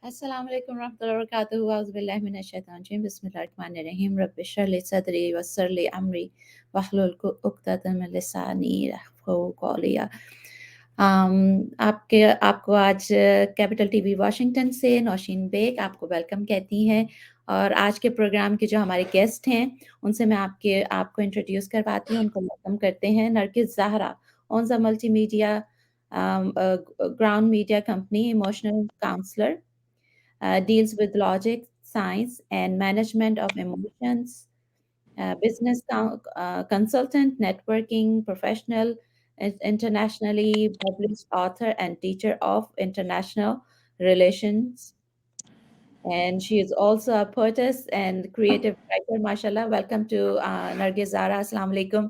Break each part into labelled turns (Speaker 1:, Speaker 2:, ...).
Speaker 1: السلام علیکم ورحمۃ اللہ وبرکاتہ اعوذ باللہ من الشیطان الرجیم بسم اللہ الرحمن الرحیم رب اشرح لی صدری ویسر لی امری واحلل عقدۃ من لسانی یفقہوا قولی۔ آپ کو آج کیپٹل ٹی وی واشنگٹن سے نوشین بیگ آپ کو ویلکم کہتی ہیں، اور آج کے پروگرام کے جو ہمارے گیسٹ ہیں ان سے میں آپ کو انٹروڈیوس کرواتی ہوں، ان کو ویلکم کرتے ہیں۔ Nargis Zahra owns a multimedia ground media company, emotional counsellor. Deals with logic, science, and management of emotions, business consultant, networking professional, internationally published author, and teacher of international relations. And she is also a poetess and creative writer. MashaAllah. Welcome to Nargis Zara. Assalamu alaikum.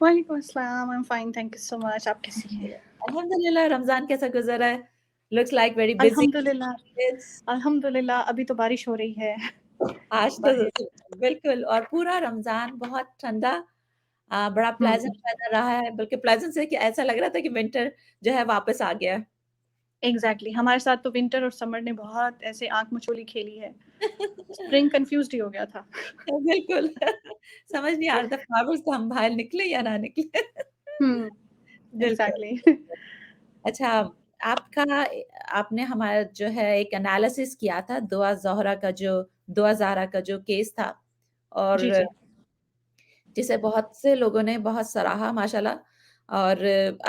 Speaker 2: وعلیکم السلام. I'm fine, thank you so much. آپ کیسی ہیں؟
Speaker 1: الحمدللہ. رمضان کیسا گزرا ہے؟ Looks like very busy.
Speaker 2: الحمدللہ ابھی تو بارش ہو رہی ہے
Speaker 1: آج تو بالکل، اور پورا رمضان بہت ٹھنڈا، بڑا پلیزنٹ ویدر رہا ہے، بلکہ پلیزنٹ سے کہ ایسا لگ رہا تھا کہ ونٹر جو ہے واپس آ گیا۔
Speaker 2: ایگزیکٹلی ہمارے ساتھ تو ونٹر اور سمر نے بہت ایسے آنکھ مچولی کھیلی ہے، اسپرنگ کنفیوزڈ ہی ہو گیا تھا۔
Speaker 1: بالکل سمجھ نہیں آ رہا تھا فلاورز تو ہم باہر نکلے یا نہ نکلے۔ بالکل۔
Speaker 2: ایگزیکٹلی
Speaker 1: اچھا، آپ نے ہمارا جو ہے ایک انالیسس کیا تھا دعا زہرا کا جو کیس تھا، اور
Speaker 2: جی جی
Speaker 1: جسے بہت سے لوگوں نے بہت سراہا ماشاءاللہ، اور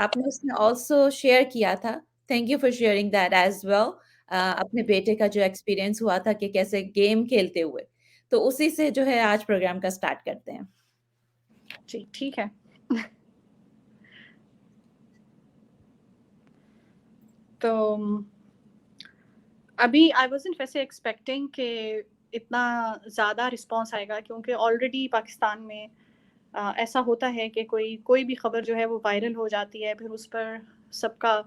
Speaker 1: آپ نے اس میں آلسو شیئر کیا تھا، thank you for sharing that as well, اپنے بیٹے کا جو ایکسپیرینس ہوا تھا کہ کیسے گیم کھیلتے ہوئے، تو اسی سے جو ہے آج پروگرام کا سٹارٹ کرتے ہیں۔
Speaker 2: جی ٹھیک ہے۔ تو ابھی آئی وازنٹ ویسے ایکسپیکٹنگ کہ اتنا زیادہ رسپانس آئے گا، کیونکہ آلریڈی پاکستان میں ایسا ہوتا ہے کہ کوئی بھی خبر جو ہے وہ وائرل ہو جاتی ہے، پھر اس پر سب کا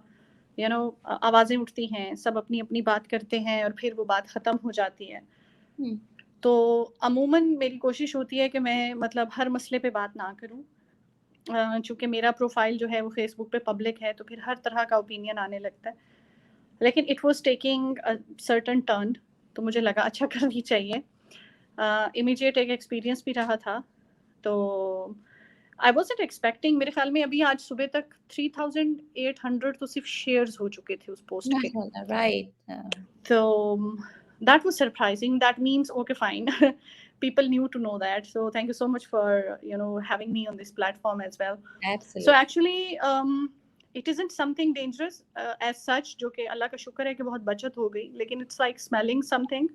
Speaker 2: آوازیں اٹھتی ہیں، سب اپنی اپنی بات کرتے ہیں، اور پھر وہ بات ختم ہو جاتی ہے۔ تو عموماً میری کوشش ہوتی ہے کہ میں مطلب ہر مسئلے پہ بات نہ کروں، چونکہ میرا پروفائل جو ہے وہ فیس بک پہ پبلک ہے، تو پھر ہر طرح کا اوپینین آنے لگتا ہے، لیکن it was taking certain turn, تو مجھے لگا اچھا کرنی چاہیے۔ امیجیٹ ایک ایکسپیرینس بھی رہا تھا، تو آئی وازنٹ ایکسپیکٹنگ، میرے خیال میں ابھی آج صبح تک 3800 تو صرف شیئرز ہو چکے تھے اس پوسٹ کے،
Speaker 1: رائٹ۔
Speaker 2: تو that was surprising. That means okay fine people knew to know that, so thank you so much for having me on this platform as well. So actually it isn't something dangerous as such, جو کہ اللہ کا شکر ہے کہ بہت بچت ہو گئی، لیکن it's like smelling something.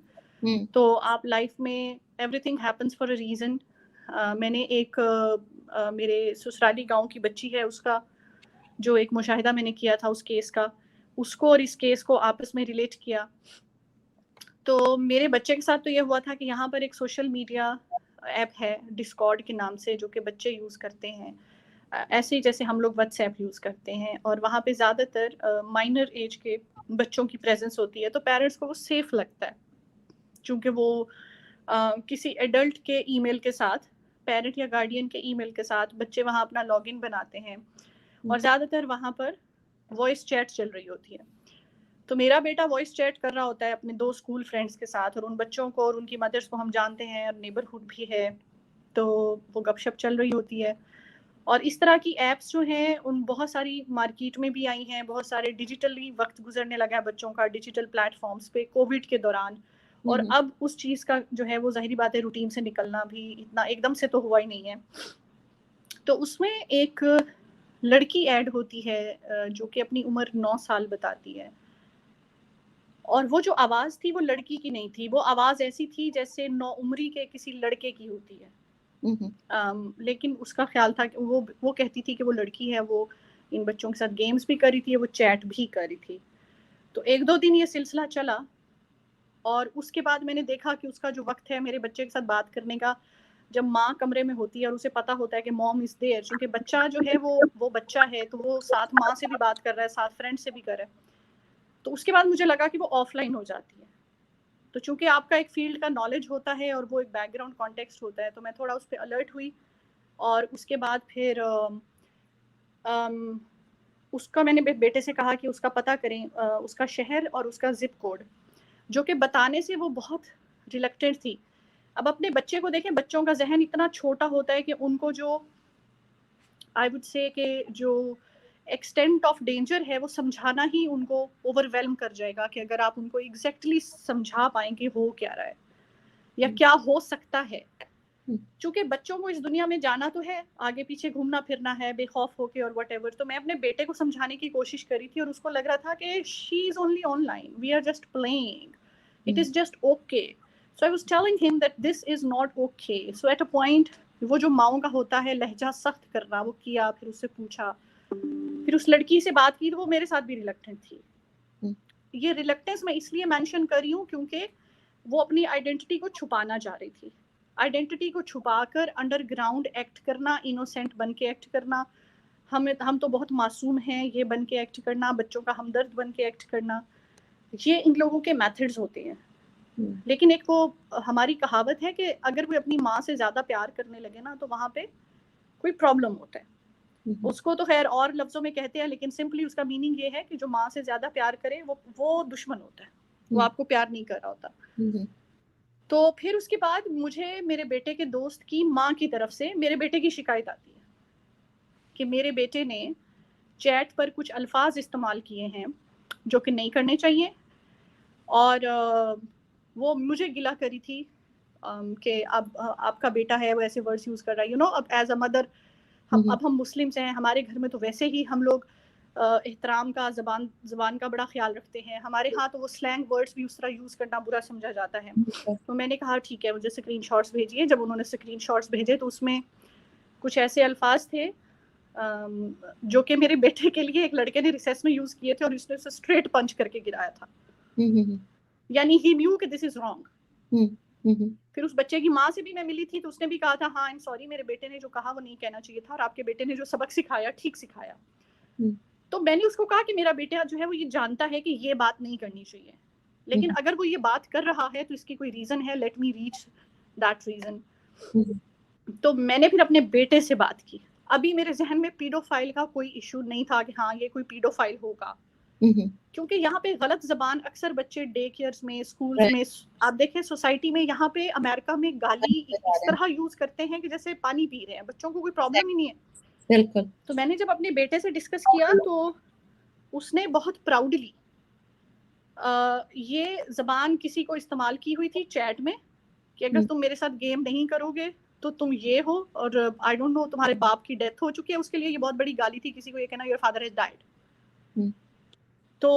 Speaker 2: تو آپ لائف میں everything happens for a reason. میں نے ایک میرے سسرالی گاؤں کی بچی ہے، اس کا جو ایک مشاہدہ میں نے کیا تھا اس کیس کا، اس کو اور اس کیس کو آپس میں ریلیٹ کیا۔ تو میرے بچے کے ساتھ تو یہ ہوا تھا کہ یہاں پر ایک سوشل میڈیا ایپ ہے ڈسکارڈ کے نام سے، جو کہ بچے یوز کرتے ہیں، ایسے ہی جیسے ہم لوگ واٹس ایپ یوز کرتے ہیں، اور وہاں پہ زیادہ تر مائنر ایج کے بچوں کی پریزنس ہوتی ہے، تو پیرنٹس کو وہ سیف لگتا ہے، چونکہ وہ کسی ایڈلٹ کے ای میل کے ساتھ، پیرنٹ یا گارڈین کے ای میل کے ساتھ بچے وہاں اپنا لاگ ان بناتے ہیں، اور زیادہ تر وہاں پر وائس چیٹ چل رہی ہوتی ہے۔ تو میرا بیٹا وائس چیٹ کر رہا ہوتا ہے اپنے 2 اسکول فرینڈس کے ساتھ، اور ان بچوں کو اور ان کی مدرس کو ہم جانتے ہیں، اور نیبرہڈ بھی ہے، تو وہ گپ شپ چل رہی ہوتی ہے۔ اور اس طرح کی ایپس جو ہیں ان بہت ساری مارکیٹ میں بھی آئی ہیں، بہت سارے ڈیجیٹلی وقت گزرنے لگا ہے بچوں کا ڈیجیٹل پلیٹ فارمز پہ کووڈ کے دوران، اور اب اس چیز کا جو ہے وہ ظاہری بات ہے روٹین سے نکلنا بھی اتنا ایک دم سے تو ہوا ہی نہیں ہے۔ تو اس میں ایک لڑکی ایڈ ہوتی ہے جو کہ اپنی عمر 9 سال بتاتی ہے، اور وہ جو آواز تھی وہ لڑکی کی نہیں تھی، وہ آواز ایسی تھی جیسے 9 عمری کے کسی لڑکے کی ہوتی ہے، لیکن اس کا خیال تھا کہ وہ کہتی تھی کہ وہ لڑکی ہے، وہ ان بچوں کے ساتھ گیمز بھی کر رہی تھی، وہ چیٹ بھی کر رہی تھی۔ تو 1-2 دن یہ سلسلہ چلا، اور اس کے بعد میں نے دیکھا کہ اس کا جو وقت ہے میرے بچے کے ساتھ بات کرنے کا، جب ماں کمرے میں ہوتی ہے اور اسے پتا ہوتا ہے کہ موم از دیئر، چونکہ بچہ جو ہے وہ بچہ ہے، تو وہ ساتھ ماں سے بھی بات کر رہا ہے، ساتھ فرینڈ سے بھی کر رہا ہے، تو اس کے بعد مجھے لگا کہ وہ آف لائن ہو جاتی ہے۔ تو چونکہ آپ کا ایک فیلڈ کا نالج ہوتا ہے اور وہ ایک بیک گراؤنڈ کانٹیکسٹ ہوتا ہے، تو میں تھوڑا اس پہ الرٹ ہوئی، اور اس کے بعد پھر اس کا میں نے بیٹے سے کہا کہ اس کا پتہ کریں, اس کا شہر اور اس کا زپ کوڈ, جو کہ بتانے سے وہ بہت ریلیکٹنٹ تھی. اب اپنے بچے کو دیکھیں, بچوں کا ذہن اتنا چھوٹا ہوتا ہے کہ ان کو جو آئی وڈ سے کہ جو ایکسٹینٹ آف ڈینجر ہے وہ سمجھانا ہی ان کو اوور ویلم کر جائے گا, کہ اگر آپ ان کو ایگزیکٹلی سمجھا پائیں کہ ہو کیا رہا ہے یا کیا ہو سکتا ہے. چونکہ بچوں کو اس دنیا میں جانا تو ہے, آگے پیچھے گھومنا پھرنا ہے بے خوف ہو کے اور وٹ ایور. تو میں اپنے بیٹے کو سمجھانے کی کوشش کری تھی اور اس کو لگ رہا تھا کہ she is only online, we are just playing, it is just okay. So I was telling him that this is not okay. So at a point وہ جو ماؤں کا ہوتا ہے لہجہ سخت کرنا, وہ کیا, پھر اس سے پوچھا, پھر اس لڑکی سے بات کی تو وہ میرے ساتھ بھی ریلیکٹنٹ تھی. یہ ریلیکٹنس میں اس لیے مینشن کر رہی ہوں کیونکہ وہ اپنی آئیڈینٹی کو چھپانا چاہ رہی تھی. آئیڈینٹی کو چھپا کر انڈر گراؤنڈ ایکٹ کرنا, انوسینٹ بن کے ایکٹ کرنا, ہم تو بہت معصوم ہیں یہ بن کے ایکٹ کرنا, بچوں کا ہمدرد بن کے ایکٹ کرنا, یہ ان لوگوں کے میتھڈز ہوتے ہیں. لیکن ایک وہ ہماری کہاوت ہے کہ اگر کوئی اپنی ماں سے زیادہ پیار کرنے لگے نا تو وہاں پہ کوئی پرابلم ہوتا ہے. اس کو تو خیر اور لفظوں میں کہتے ہیں, لیکن سمپلی اس کا میننگ یہ ہے کہ جو ماں سے زیادہ پیار کرے وہ دشمن ہوتا ہے, وہ آپ کو پیار نہیں کر رہا ہوتا. تو پھر اس کے بعد مجھے میرے بیٹے کے دوست کی ماں کی طرف سے میرے بیٹے کی شکایت آتی ہے کہ میرے بیٹے نے چیٹ پر کچھ الفاظ استعمال کیے ہیں جو کہ نہیں کرنے چاہیے, اور وہ مجھے گلا کری تھی کہ اب آپ کا بیٹا ہے وہ ایسے ورڈز یوز کر رہا ہے. یو نو, اب ایز اے مدر اب ہم مسلمس ہیں, ہمارے گھر میں تو ویسے ہی ہم لوگ احترام کا, زبان کا بڑا خیال رکھتے ہیں. ہمارے ہاں تو وہ سلینگ ورڈز بھی اس طرح یوز کرنا برا سمجھا جاتا ہے. تو میں نے کہا ٹھیک ہے, مجھے اسکرین شاٹس بھیجیے. جب انہوں نے اسکرین شاٹس بھیجے تو اس میں کچھ ایسے الفاظ تھے جو کہ میرے بیٹے کے لیے ایک لڑکے نے ریسیس میں یوز کیے تھے, اور اس نے اسے اسٹریٹ پنچ کر کے گرایا تھا. یعنی ہی نیو کہ دس از رانگ. پھر اس بچے کی ماں سے بھی میں ملی تھی تو اس نے بھی کہا تھا ہاں آئی ایم سوری, میرے بیٹے نے جو کہا وہ نہیں کہنا چاہیے تھا, اور آپ کے بیٹے نے جو سبق سکھایا ٹھیک سکھایا. تو میں نے اس کو کہا کہ میرا بیٹا جو ہے وہ یہ جانتا ہے کہ یہ بات نہیں کرنی چاہیے, لیکن اگر وہ یہ بات کر رہا ہے تو اس کی کوئی ریزن ہے, let me reach that reason. تو میں نے پھر اپنے بیٹے سے بات کی. ابھی میرے ذہن میں پیڈو فائل کا کوئی ایشو نہیں تھا کہ ہاں یہ کوئی پیڈو فائل ہوگا, کیونکہ یہاں پہ غلط زبان اکثر بچے ڈے کیئرز میں, اسکولز میں, آپ دیکھیں سوسائٹی میں, یہاں پہ امریکہ میں گالی اس طرح یوز کرتے ہیں کہ جیسے پانی پی رہے ہیں, بچوں کو کوئی پرابلم ہی نہیں ہے. بالکل. تو میں نے جب اپنے بیٹے سے ڈسکس کیا تو اس نے بہت پراؤڈلی یہ زبان کسی کو استعمال کی ہوئی تھی چیٹ میں کہ اگر تم میرے ساتھ گیم نہیں کرو گے تو تم یہ ہو, اور آئی ڈونٹ نو تمہارے باپ کی ڈیتھ ہو چکی ہے, اس کے لیے یہ بہت بڑی گالی تھی کسی کو یہ کہنا یور فادر ہیز ڈائیڈ. تو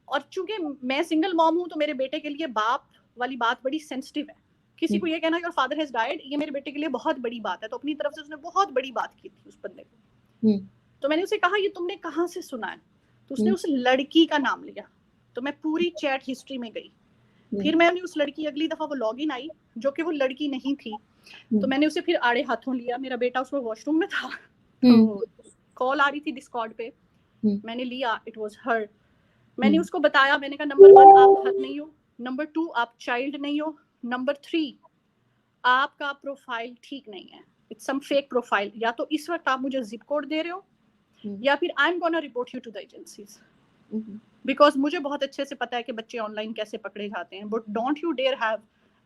Speaker 2: اور چونکہ میں سنگل موم ہوں تو میرے بیٹے کے لیے باپ والی بات بڑی سینسٹیو ہے. کسی کو یہ کہنا یور فادر ہیز ڈائیڈ یہ میرے بیٹے کے لیے بہت بڑی بات ہے. تو اپنی طرف سے اس نے بہت بڑی بات کی تھی اس بندے کو. تو میں نے اسے کہا یہ تم نے کہاں سے سنا ہے, تو اس نے اس لڑکی کا نام لیا. تو میں پوری چیٹ ہسٹری میں گئی, پھر میں نے اس لڑکی, اگلی دفعہ وہ لاگ ان آئی جو کہ وہ لڑکی نہیں تھی, تو میں نے اسے پھر آڑے ہاتھوں لیا. میرا بیٹا اس وقت واش روم میں تھا, تو کال آ رہی تھی ڈسکارڈ پہ, میں نے لیا, اٹ واز ہر. میں نے اس کو بتایا, میں نے کہا نمبر 1 آپ حد نہیں ہو, نمبر 2 آپ چائلڈ نہیں ہو, نمبر 3 آپ کا پروفائل ٹھیک نہیں ہے, اٹس سم فیک پروفائل. یا تو اس وقت آپ مجھے زپ کوڈ دے رہے ہو یا پھر I am gonna report you to the agencies, because مجھے بہت اچھے سے پتا ہے کہ بچے آن لائن کیسے پکڑے جاتے ہیں, but don't you dare have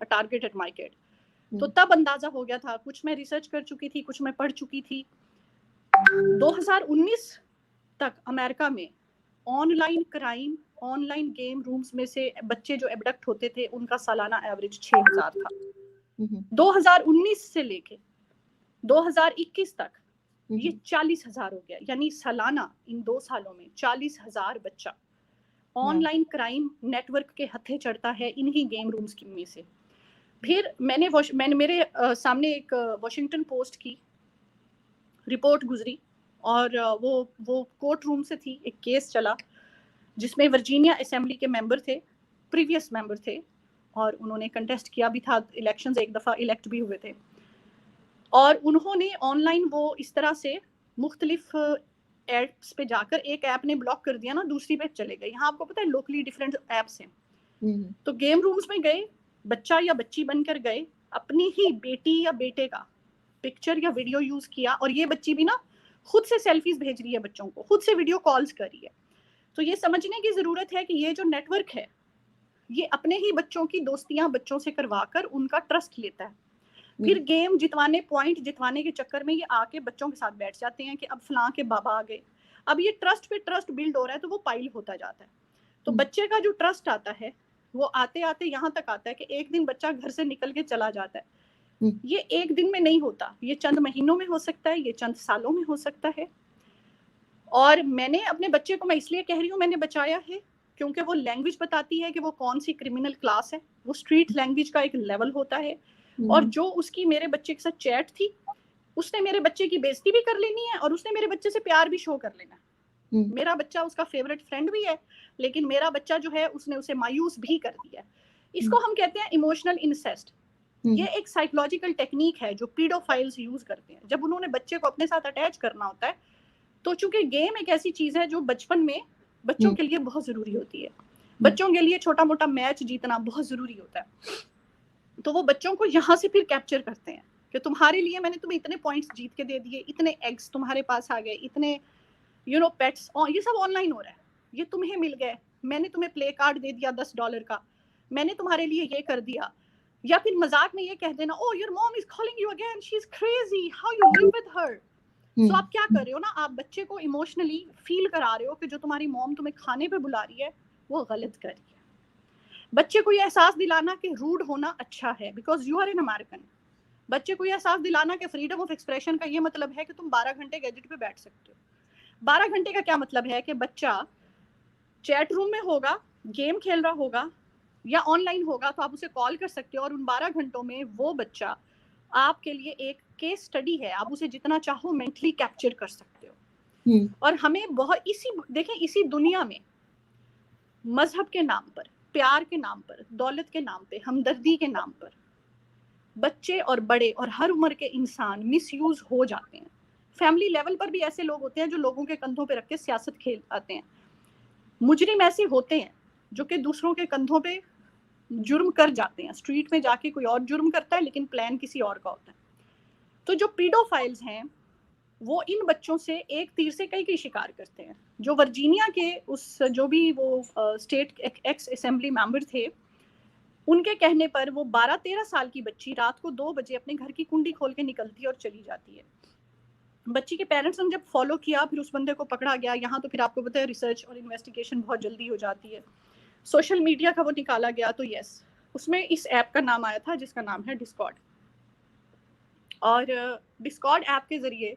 Speaker 2: a target at my kid. تو تب اندازہ ہو گیا تھا, کچھ میں ریسرچ کر چکی تھی, کچھ میں پڑھ چکی تھی. 2019 تک امریکہ میں on line crime, on line game rooms میں سے بچے جو ایبڈکٹ ہوتے تھے ان کا سالانہ ایوریج 6000 تھا. 2019 سے لے کے 2021 تک یہ 40,000 ہو گیا. یعنی سالانہ ان 2 سالوں میں 40,000 بچہ online crime network کے ہتھے چڑھتا ہے انہی گیم رومز کی میں سے. پھر میں نے میرے سامنے ایک واشنگٹن پوسٹ کی رپورٹ گزری, اور وہ کورٹ روم سے تھی. ایک کیس چلا جس میں ورجینیا اسمبلی کے ممبر تھے, پریویس ممبر تھے, اور انہوں نے کنٹیسٹ کیا بھی تھا, الیکشنز ایک دفعہ الیکٹ بھی ہوئے تھے, اور انہوں نے آن لائن وہ اس طرح سے مختلف ایپس پہ جا کر, ایک ایپ نے بلاک کر دیا نا, دوسری پہ چلے گئے. یہاں آپ کو پتا ہے لوکلی ڈفرینٹ ایپس ہیں, تو گیم رومز میں گئے, بچہ یا بچی بن کر گئے, اپنی ہی بیٹی یا بیٹے کا پکچر یا ویڈیو یوز کیا, اور یہ بچی بھی نا خود سے سیلفیز بھیج رہی ہے بچوں کو, خود سے ویڈیو کالز کر رہی ہے. تو یہ سمجھنے کی ضرورت ہے کہ یہ جو نیٹ ورک ہے یہ اپنے ہی بچوں کی دوستیاں بچوں سے کروا کر ان کا ٹرسٹ لیتا ہے. پھر گیم جتوانے, پوائنٹ جتوانے کے چکر میں یہ آ کے بچوں کے ساتھ بیٹھ جاتے ہیں کہ اب فلاں کے بابا آ گئے. اب یہ ٹرسٹ پہ ٹرسٹ بلڈ ہو رہا ہے تو وہ پائل ہوتا جاتا ہے. تو بچے کا جو ٹرسٹ آتا ہے وہ آتے آتے یہاں تک آتا ہے کہ ایک دن بچہ گھر سے نکل کے چلا جاتا ہے. یہ ایک دن میں نہیں ہوتا, یہ چند مہینوں میں ہو سکتا ہے, یہ چند سالوں میں ہو سکتا ہے. اور میں نے اپنے بچے کو, میں اس لیے کہہ رہی ہوں میں نے بچایا ہے کیونکہ وہ لینگویج بتاتی ہے کہ وہ کون سی کرمنل کلاس ہے. وہ اسٹریٹ لینگویج کا ایک لیول ہوتا ہے, اور جو اس کی میرے بچے کے ساتھ چیٹ تھی اس نے میرے بچے کی بےزتی بھی کر لینی ہے اور اس نے میرے بچے سے پیار بھی شو کر لینا ہے. میرا بچہ اس کا فیوریٹ فرینڈ بھی ہے, لیکن میرا بچہ جو ہے اس نے اسے مایوس بھی کر دیا. اس کو ہم کہتے ہیں ایموشنل انسیسٹ. یہ ایک سائیکولوجیکل ٹیکنیک ہے جو پیڈوفائلز یوز کرتے ہیں جب انہوں نے بچے کو اپنے ساتھ اٹیچ کرنا ہوتا ہے. تو چونکہ گیم ایک ایسی چیز ہے جو بچپن میں بچوں کے لیے بہت ضروری ہوتی ہے, بچوں کے لیے چھوٹا موٹا میچ جیتنا بہت ضروری ہوتا ہے. تو وہ بچوں کو یہاں سے پھر کیپچر کرتے ہیں کہ تمہارے لیے میں نے تمہیں اتنے پوائنٹس جیت کے دے دیے, اتنے ایگز تمہارے پاس آ گئے, اتنے پیٹس, یہ سب آن لائن ہو رہا ہے, یہ تمہیں مل گئے, میں نے تمہیں پلے کارڈ دے دیا $10 کا, میں نے تمہارے لیے یہ کر دیا. یا پھر مذاق میں یہ کہہ دینا, oh your mom is calling you again, she is crazy, how you live with her. سو آپ کیا کر رہے ہو نا, آپ بچے کو ایموشنلی فیل کرا رہے ہو کہ جو تمہاری موم تمہیں کھانے پہ بلا رہی ہے وہ غلط کر رہی ہے. بچے کو یہ احساس دلانا کہ روڈ ہونا اچھا ہے because you are an American. بچے کو یہ احساس دلانا کہ فریڈم آف ایکسپریشن کا یہ مطلب ہے کہ تم 12 گھنٹے گیجٹ پہ بیٹھ سکتے ہو. 12 گھنٹے کا کیا مطلب ہے کہ بچہ چیٹ روم میں ہوگا, گیم کھیل رہا ہوگا یا آن لائن ہوگا تو آپ اسے کال کر سکتے ہو, اور ان 12 گھنٹوں میں وہ بچہ آپ کے لیے ایک کیس اسٹڈی ہے, آپ اسے جتنا چاہو مینٹلی کیپچر کر سکتے ہو. اور ہمیں بہت اسی دنیا میں مذہب کے نام پر, پیار کے نام پر, دولت کے نام پہ, ہمدردی کے نام پر بچے اور بڑے اور ہر عمر کے انسان مس یوز ہو جاتے ہیں. فیملی لیول پر بھی ایسے لوگ ہوتے ہیں جو لوگوں کے کندھوں پہ رکھ کے سیاست کھیل آتے ہیں. مجرم ایسے ہوتے ہیں جو کہ دوسروں کے کندھوں پہ جرم کر جاتے ہیں. اسٹریٹ میں جا کے کوئی اور جرم کرتا ہے لیکن پلان کسی اور کا ہوتا ہے. تو جو پیڈوفائلز ہیں وہ ان بچوں سے ایک تیر سے کئی شکار کرتے ہیں. جو ورجینیا کے اس جو بھی وہ اسٹیٹ ایکس اسمبلی ممبر تھے, ان کے کہنے پر وہ 12-13 سال کی بچی رات کو 2 بجے اپنے گھر کی کنڈی کھول کے نکلتی ہے اور چلی جاتی ہے. بچی کے پیرنٹس نے جب فالو کیا پھر اس بندے کو پکڑا گیا. یہاں تو پھر آپ کو پتہ ہے ریسرچ اور انویسٹیگیشن بہت جلدی ہو جاتی ہے. سوشل میڈیا کا وہ نکالا گیا تو یس اس میں اس ایپ کا نام آیا تھا جس کا نام ہے ڈسکارڈ. اور ڈسکارڈ ایپ کے ذریعے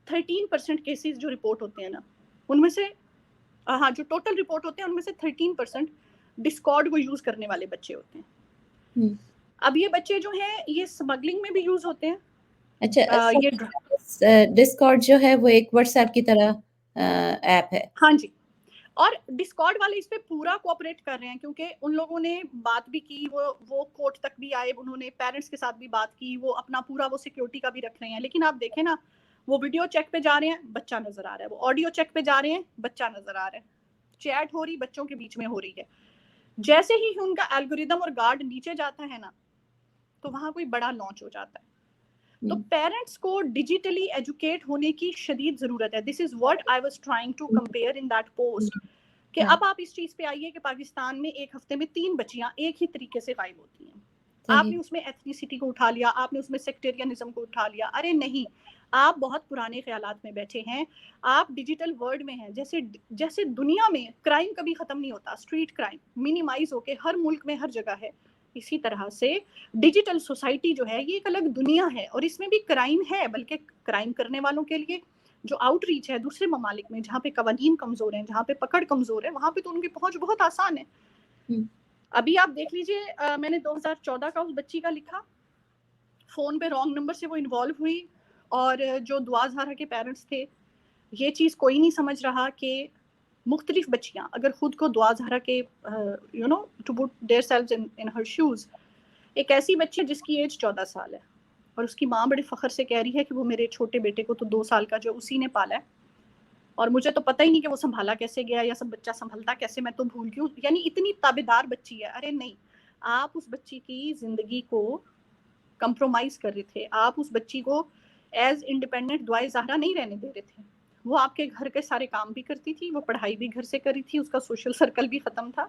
Speaker 2: 13% کیسز جو رپورٹ ہوتے ہیں نا ان میں سے جو ٹوٹل رپورٹ ہوتے ہیں ان میں سے 13% ڈسکارڈ کو یوز کرنے والے بچے ہوتے ہیں. اب یہ بچے جو ہیں یہ اسمگلنگ میں بھی یوز ہوتے ہیں.
Speaker 1: اچھا, یہ ڈسکارڈ جو ہے وہ ایک واٹس ایپ کی طرح ایپ ہے.
Speaker 2: ہاں جی, اور ڈسکارڈ والے اس پہ پورا کوآپریٹ کر رہے ہیں کیونکہ ان لوگوں نے بات بھی کی, وہ کورٹ تک بھی آئے, انہوں نے پیرنٹس کے ساتھ بھی بات کی, وہ اپنا پورا وہ سیکیورٹی کا بھی رکھ رہے ہیں. لیکن آپ دیکھیں نا, وہ ویڈیو چیک پہ جا رہے ہیں بچہ نظر آ رہا ہے, وہ آڈیو چیک پہ جا رہے ہیں بچہ نظر آ رہا ہے, چیٹ ہو رہی بچوں کے بیچ میں ہو رہی ہے. جیسے ہی ان کا الگوریدم اور گارڈ نیچے جاتا ہے نا تو وہاں کوئی بڑا لانچ ہو جاتا ہے. تو پیرنٹس کو ڈیجیٹلی ایجوکیٹ ہونے کی شدید ضرورت ہے. This is what I was trying to compare in that post کہ اب آپ اس چیز پہ آئیے کہ پاکستان میں ایک ہفتے میں 3 بچیاں ایک ہی طریقے سے غائب ہوتی ہیں. آپ نے اس میں ایتھنیسٹی کو اٹھا لیا, آپ نے اس میں سیکٹیرینزم کو اٹھا لیا. ارے نہیں, آپ بہت پرانے خیالات میں بیٹھے ہیں, آپ ڈیجیٹل ورلڈ میں ہیں. جیسے دنیا میں کرائم کبھی ختم نہیں ہوتا, اسٹریٹ کرائم منیمائز ہو کے ہر ملک میں ہر جگہ ہے, اسی طرح سے ڈیجیٹل سوسائٹی جو ہے یہ ایک الگ دنیا ہے اور اس میں بھی کرائم ہے, بلکہ کرائم کرنے والوں کے لیے جو آؤٹ ریچ ہے دوسرے ممالک میں جہاں پہ قوانین کمزور ہیں, جہاں پہ پکڑ کمزور ہے, وہاں پہ تو ان کی پہنچ بہت آسان ہے. ابھی آپ دیکھ لیجئے, میں نے 2014 کا اس بچی کا لکھا, فون پہ رانگ نمبر سے وہ انوالو ہوئی, اور جو دعا زہرا کے پیرنٹس تھے یہ چیز کوئی نہیں سمجھ رہا کہ مختلف بچیاں اگر خود کو دعا زہرا کے to put their selves in her shoes, ایک ایسی بچی جس کی ایج 14 سال ہے اور اس کی ماں بڑے فخر سے کہہ رہی ہے کہ وہ میرے چھوٹے بیٹے کو تو 2 سال کا جو اسی نے پالا ہے اور مجھے تو پتہ ہی نہیں کہ وہ سنبھالا کیسے گیا یا سب بچہ سنبھلتا کیسے, میں تو بھول گئی ہوں. یعنی اتنی تابعدار بچی ہے. ارے نہیں, آپ اس بچی کی زندگی کو کمپرومائز کر رہے تھے, آپ اس بچی کو ایز انڈیپینڈنٹ دعائے زہرا نہیں رہنے دے رہے تھے. وہ آپ کے گھر کے سارے کام بھی کرتی تھی, وہ پڑھائی بھی گھر سے کری تھی, اس کا سوشل سرکل بھی ختم تھا,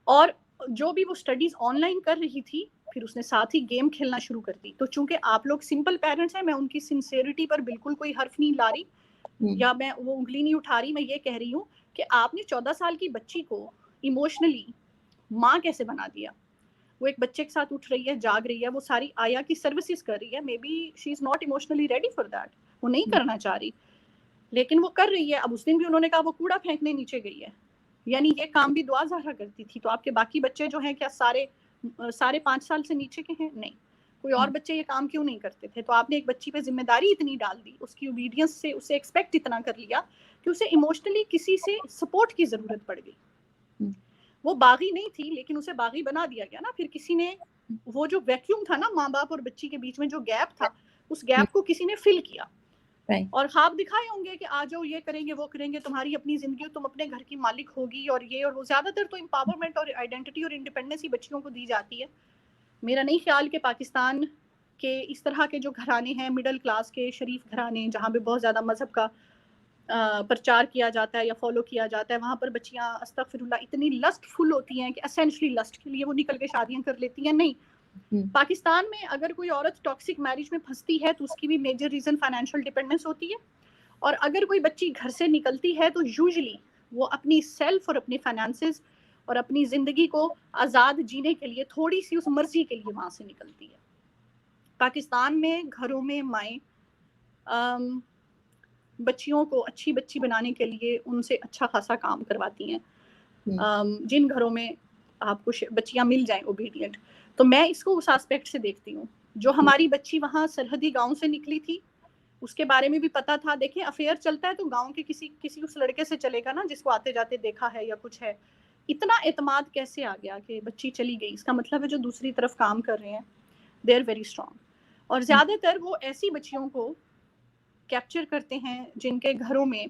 Speaker 2: اور جو بھی وہ اسٹڈیز آن لائن کر رہی تھی پھر اس نے ساتھ ہی گیم کھیلنا شروع کر دی. تو چونکہ آپ لوگ سمپل پیرنٹس ہیں, میں ان کی سنسیئرٹی پر بالکل کوئی حرف نہیں لا رہی یا میں وہ انگلی نہیں اٹھا رہی, میں یہ کہہ رہی ہوں کہ آپ نے 14 سال کی بچی کو ایموشنلی ماں کیسے بنا دیا. وہ ایک بچے کے ساتھ اٹھ رہی ہے, جاگ رہی ہے, وہ ساری آیا کی سروسز کر رہی ہے, maybe she is not emotionally ready for that, وہ نہیں کرنا چاہ رہی لیکن وہ کر رہی ہے. اب اس دن بھی انہوں نے کہا وہ کوڑا پھینکنے نیچے گئی ہے, یعنی یہ کام بھی دعا زہرا کرتی تھی. تو آپ کے باقی بچے جو ہیں کیا سارے 5 سال سے نیچے کے ہیں؟ نہیں. کوئی اور بچے یہ کام کیوں نہیں کرتے تھے؟ تو آپ نے ایک بچی پہ ذمہ داری اتنی ڈال دی, اس کی اوبیڈینس سے اسے ایکسپیکٹ اتنا کر لیا کہ اسے ایموشنلی کسی سے سپورٹ کی ضرورت پڑ گئی. وہ باغی نہیں تھی لیکن اسے باغی بنا دیا گیا نا. پھر کسی نے وہ جو ویکیوم تھا نا ماں باپ اور بچی کے بیچ میں, جو گیپ تھا, اس گیپ کو کسی نے فل کیا اور خواب دکھائے ہوں گے کہ آ جاؤ, یہ کریں گے, وہ کریں گے, تمہاری اپنی زندگی, تم اپنے گھر کی مالک ہوگی, اور یہ اور وہ. زیادہ تر تو امپاورمنٹ اور آئیڈینٹی اور انڈیپینڈنس ہی بچیوں کو دی جاتی ہے. میرا نہیں خیال کہ پاکستان کے اس طرح کے جو گھرانے ہیں مڈل کلاس کے شریف گھرانے, جہاں پہ بہت زیادہ مذہب کا پرچار کیا جاتا ہے یا فالو کیا جاتا ہے, وہاں پر بچیاں استغفر اللہ اتنی لسٹ فل ہوتی ہیں کہ اسینشلی لسٹ کے لیے وہ نکل کے شادیاں کر لیتی ہیں. نہیں, پاکستان میں اگر کوئی عورت ٹاکسک میرج میں پھنستی ہے تو اس کی بھی میجر ریزن فائنینشیل ڈیپینڈنس ہوتی ہے, اور اگر کوئی بچی گھر سے نکلتی ہے تو یوزلی وہ اپنی سیلف اور اپنی فائنانسز اور اپنی زندگی کو آزاد جینے کے لیے تھوڑی سی اس مرضی کے لیے وہاں سے نکلتی ہے. پاکستان میں گھروں میں مائیں بچیوں کو اچھی بچی بنانے کے لیے ان سے اچھا خاصا کام کرواتی ہیں. جن گھروں میں آپ کو بچیاں مل جائیں اوبیڈینٹ, تو میں اس کو اس آسپیکٹ سے دیکھتی ہوں. جو ہماری بچی وہاں سرحدی گاؤں سے نکلی تھی, اس کے بارے میں بھی پتا تھا. دیکھیں افیئر چلتا ہے تو گاؤں کے کسی اس لڑکے سے چلے گا نا جس کو آتے جاتے دیکھا ہے یا کچھ ہے. اتنا اعتماد کیسے آ گیا کہ بچی چلی گئی؟ اس کا مطلب ہے جو دوسری طرف کام کر رہے ہیں دے آر ویری اسٹرانگ. اور زیادہ تر وہ ایسی بچیوں کو کیپچر کرتے ہیں جن کے گھروں میں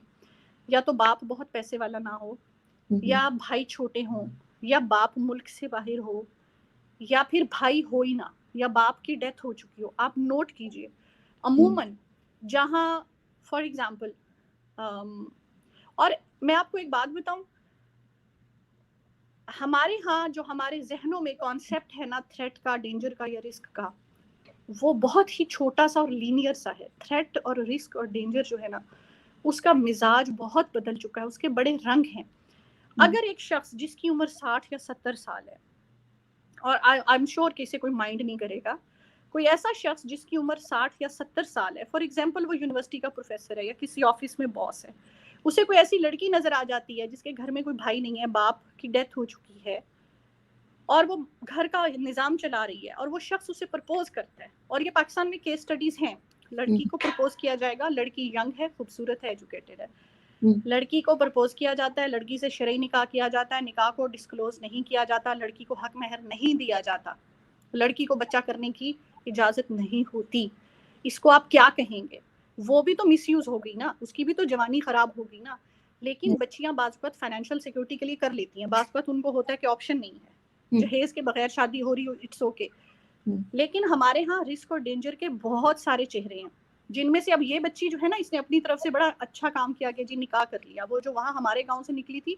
Speaker 2: یا تو باپ بہت پیسے والا نہ ہو, یا بھائی چھوٹے ہوں, یا باپ ملک سے باہر ہو, یا پھر بھائی ہو ہی نہ, یا باپ کی ڈیتھ ہو چکی ہو. آپ نوٹ کیجئے عموماً جہاں فار ایگزامپل, اور میں آپ کو ایک بات بتاؤں, ہمارے ہاں جو ہمارے ذہنوں میں کانسیپٹ ہے نا تھریٹ کا, ڈینجر کا یا رسک کا, وہ بہت ہی چھوٹا سا اور لینئر سا ہے. تھریٹ اور رسک اور ڈینجر جو ہے نا اس کا مزاج بہت بدل چکا ہے, اس کے بڑے رنگ ہیں. اگر ایک شخص جس کی عمر 60 یا 70 سال ہے, اور آئی ایم شیور کہ اسے کوئی مائنڈ نہیں کرے گا, کوئی ایسا شخص جس کی عمر 60 یا 70 سال ہے, فار ایگزامپل وہ یونیورسٹی کا پروفیسر ہے یا کسی آفس میں باس ہے, اسے کوئی ایسی لڑکی نظر آ جاتی ہے جس کے گھر میں کوئی بھائی نہیں ہے, باپ کی ڈیتھ ہو چکی ہے, اور وہ گھر کا نظام چلا رہی ہے, اور وہ شخص اسے پرپوز کرتا ہے. اور یہ پاکستان میں کیس سٹڈیز ہیں, لڑکی کو پرپوز کیا جائے گا, لڑکی ینگ ہے, خوبصورت ہے, ایجوکیٹڈ ہے, لڑکی کو پرپوز کیا جاتا ہے, لڑکی سے شرعی نکاح کیا جاتا ہے, نکاح کو ڈسکلوز نہیں کیا جاتا, لڑکی کو حق مہر نہیں دیا جاتا, لڑکی کو بچہ کرنے کی اجازت نہیں ہوتی. اس کو آپ کیا کہیں گے؟ وہ بھی تو مس یوز ہو گئی نا, اس کی بھی تو جوانی خراب ہو گئی نا. لیکن بچیاں بعض وقت فائنینشیل سیکورٹی کے لیے کر لیتی ہیں, بعض وقت ان کو ہوتا ہے کہ آپشن نہیں ہے, جہیز کے بغیر شادی ہو رہی ہو, اٹس اوکے. لیکن ہمارے ہاں رسک اور ڈینجر کے بہت سارے چہرے ہیں, جن میں سے اب یہ بچی جو ہے نا اس نے اپنی طرف سے بڑا اچھا کام کیا کہ جی نکاح کر لیا. وہ جو وہاں ہمارے گاؤں سے نکلی تھی,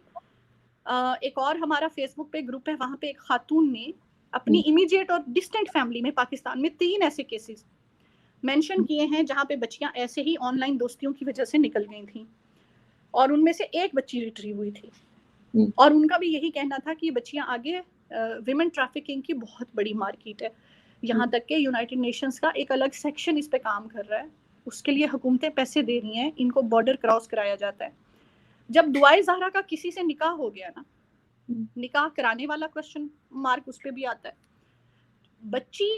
Speaker 2: ایک اور ہمارا فیس بک پہ گروپ ہے, وہاں پہ ایک خاتون نے اپنی امیڈیٹ اور ڈسٹینٹ فیملی میں پاکستان میں 3 ایسے کیسز مینشن کیے ہیں جہاں پہ بچیاں ایسے ہی آن لائن دوستیوں کی وجہ سے نکل گئی تھیں, اور ان میں سے ایک بچی ریٹریو ہوئی تھی. اور ان کا بھی یہی کہنا تھا کہ یہ بچیاں آگے ویمن ٹریفکنگ کی بہت بڑی مارکیٹ ہے, یہاں تک کہ یونائٹڈ نیشنز کا ایک الگ سیکشن اس پہ کام کر رہا ہے, اس کے لیے حکومتیں پیسے دے رہی ہیں, ان کو بارڈر کراس کرایا جاتا ہے. جب دعائے زہرا کا کسی سے نکاح ہو گیا نا, نکاح کرانے والا کوسچن مارک اس پہ بھی آتا ہے. بچی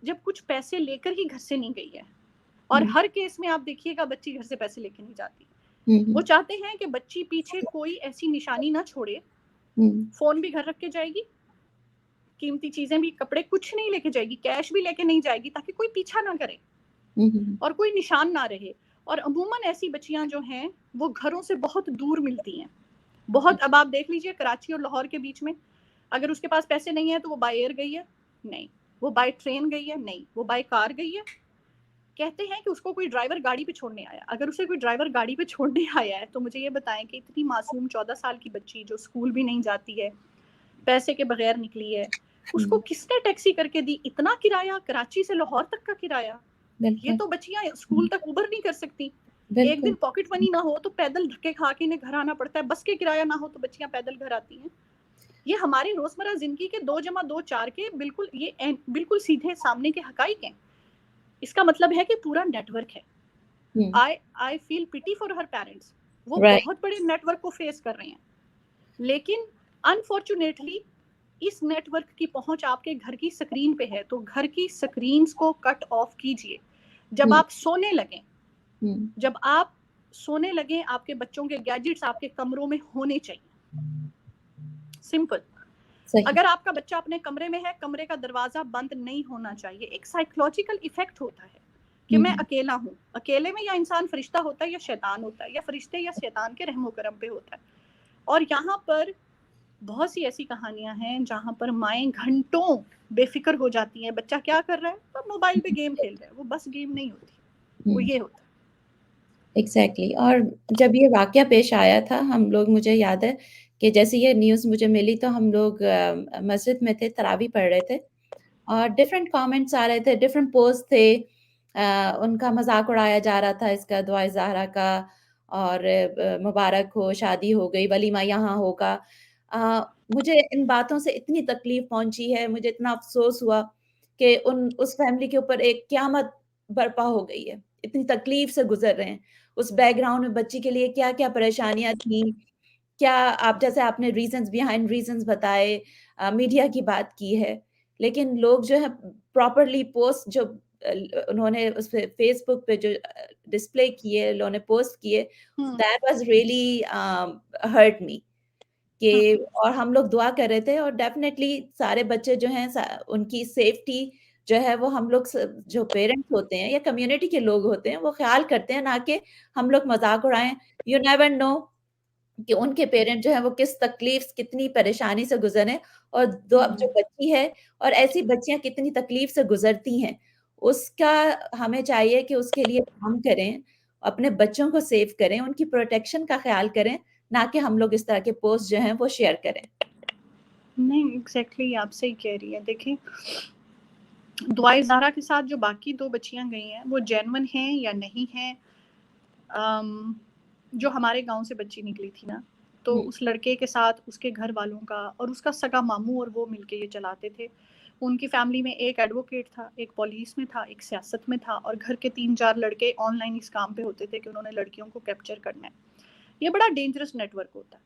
Speaker 2: جب کچھ پیسے لے کر ہی گھر سے نہیں گئی ہے, اور ہر کیس میں آپ دیکھیے گا بچی گھر سے پیسے لے کے نہیں جاتی, وہ چاہتے ہیں کہ بچی پیچھے کوئی ایسی نشانی نہ چھوڑے, فون بھی گھر رکھ کے جائے گی, قیمتی چیزیں بھی, کپڑے کچھ نہیں لے کے جائے گی, کیش بھی لے کے نہیں جائے گی, تاکہ کوئی پیچھا نہ کرے اور کوئی نشان نہ رہے. اور عموماً ایسی بچیاں جو ہیں وہ گھروں سے بہت دور ملتی ہیں, بہت. اب آپ دیکھ لیجئے کراچی اور لاہور کے بیچ میں, اگر اس کے پاس پیسے نہیں ہیں تو وہ بائی ایئر گئی ہے, نہیں, وہ بائی ٹرین گئی ہے, نہیں, وہ بائی کار گئی ہے. کہتے ہیں کہ اس کو کوئی ڈرائیور گاڑی پہ چھوڑنے آیا. اگر اسے کوئی ڈرائیور گاڑی پہ چھوڑنے آیا ہے تو مجھے یہ بتائیں کہ اتنی معصوم 14 سال کی بچی جو اسکول بھی نہیں جاتی ہے, پیسے کے بغیر نکلی ہے, اس کو کس نے ٹیکسی کر کے دی؟ اتنا کرایہ, کراچی سے لاہور تک کا کرایہ. یہ تو بچیاں اسکول تک اوبر نہیں کر سکتی. ایک دن پاکٹ منی نہ ہو تو پیدل دھکے کھا کے انہیں گھر آنا پڑتا ہے. بس کے کرایہ نہ ہو تو بچیاں پیدل گھر آتی ہیں. یہ ہماری روزمرہ زندگی کے 2+2 4 کے بالکل سیدھے سامنے کے حقائق ہیں. اس کا مطلب ہے کہ پورا نیٹ ورک ہے. I feel pity for her parents. وہ بہت بڑے نیٹ ورک کو فیس کر رہے ہیں, لیکن انفارچونیٹلی اس نیٹ ورک کی پہنچ آپ کے گھر کی سکرین پہ ہے. تو گھر کی سکرینز کو کٹ آف کیجئے. جب آپ سونے لگیں آپ کے بچوں کے گیجٹس آپ کے کمروں میں ہونے چاہیے. سمپل. اگر آپ کا بچہ اپنے کمرے میں ہے, کمرے کا دروازہ بند نہیں ہونا چاہیے. ایک سائیکولوجیکل ایفیکٹ ہوتا ہے کہ میں اکیلا ہوں. اکیلے میں یا انسان فرشتہ ہوتا ہے یا شیطان ہوتا ہے, یا فرشتے یا شیطان کے رحم و کرم پہ ہوتا ہے. اور یہاں پر بہت سی ایسی کہانیاں ہیں جہاں پر مائیں گھنٹوں بے فکر ہو جاتی ہیں, بچہ کیا کر رہا ہے, تو موبائل پہ گیم کھیل رہا ہے. وہ بس گیم نہیں ہوتی, وہ یہ ہوتا ہے.
Speaker 1: ایگزیکٹلی. اور جب یہ واقعہ پیش آیا تھا, ہم لوگ, مجھے یاد ہے کہ جیسے یہ نیوز مجھے ملی تو ہم لوگ مسجد میں تھے, تراویح پڑھ رہے تھے, اور ڈفرینٹ کامنٹس آ رہے تھے, ڈفرینٹ پوسٹ تھے, ان کا مذاق اڑایا جا رہا تھا اس کا, دعائے زہرا کا, اور مبارک ہو, شادی ہو گئی, ولیمہ یہاں ہوگا. مجھے ان باتوں سے اتنی تکلیف پہنچی ہے, مجھے اتنا افسوس ہوا کہ اس فیملی کے اوپر ایک قیامت برپا ہو گئی ہے. اتنی تکلیف سے گزر رہے ہیں. اس بیک گراؤنڈ میں بچی کے لیے کیا کیا پریشانیاں تھیں, کیا آپ جیسے آپ نے ریزنز, بیہائنڈ ریزنز بتائے, میڈیا کی بات کی ہے, لیکن لوگ جو ہے پراپرلی پوسٹ جو انہوں نے اس پہ فیس بک پہ جو ڈسپلے کیے, انہوں نے پوسٹ کیے, that was really hurt me. کہ اور ہم لوگ دعا کر رہے تھے, اور ڈیفینیٹلی سارے بچے جو ہیں ان کی سیفٹی جو ہے وہ ہم لوگ جو پیرنٹس ہوتے ہیں یا کمیونٹی کے لوگ ہوتے ہیں وہ خیال کرتے ہیں, نہ کہ ہم لوگ مذاق اڑائیں. یو نیور نو کہ ان کے پیرنٹ جو ہیں وہ کس تکلیف, کتنی پریشانی سے گزرے, اور جو بچی ہے اور ایسی بچیاں کتنی تکلیف سے گزرتی ہیں. اس کا ہمیں چاہیے کہ اس کے لیے کام کریں, اپنے بچوں کو سیو کریں, ان کی پروٹیکشن کا خیال کریں, نہ کہ ہم لوگ اس طرح کے پوسٹ جو ہیں وہ شیئر کریں.
Speaker 2: نہیں, ایگزیکٹلی آپ صحیح کہہ رہی ہیں. دیکھیں, دعائے زہرا کے ساتھ جو باقی 2 بچیاں گئی ہیں وہ جینون ہیں یا نہیں ہیں. جو ہمارے گاؤں سے بچی نکلی تھی نا, تو اس لڑکے کے ساتھ اس کے گھر والوں کا اور اس کا سگا ماموں اور وہ مل کے یہ چلاتے تھے. ان کی فیملی میں ایک ایڈوکیٹ تھا, ایک پولیس میں تھا, ایک سیاست میں تھا, اور گھر کے 3-4 لڑکے آن لائن اس کام پہ ہوتے تھے کہ انہوں نے لڑکیوں کو کیپچر کرنا ہے. یہ بڑا ڈینجرس نیٹ ورک ہوتا ہے,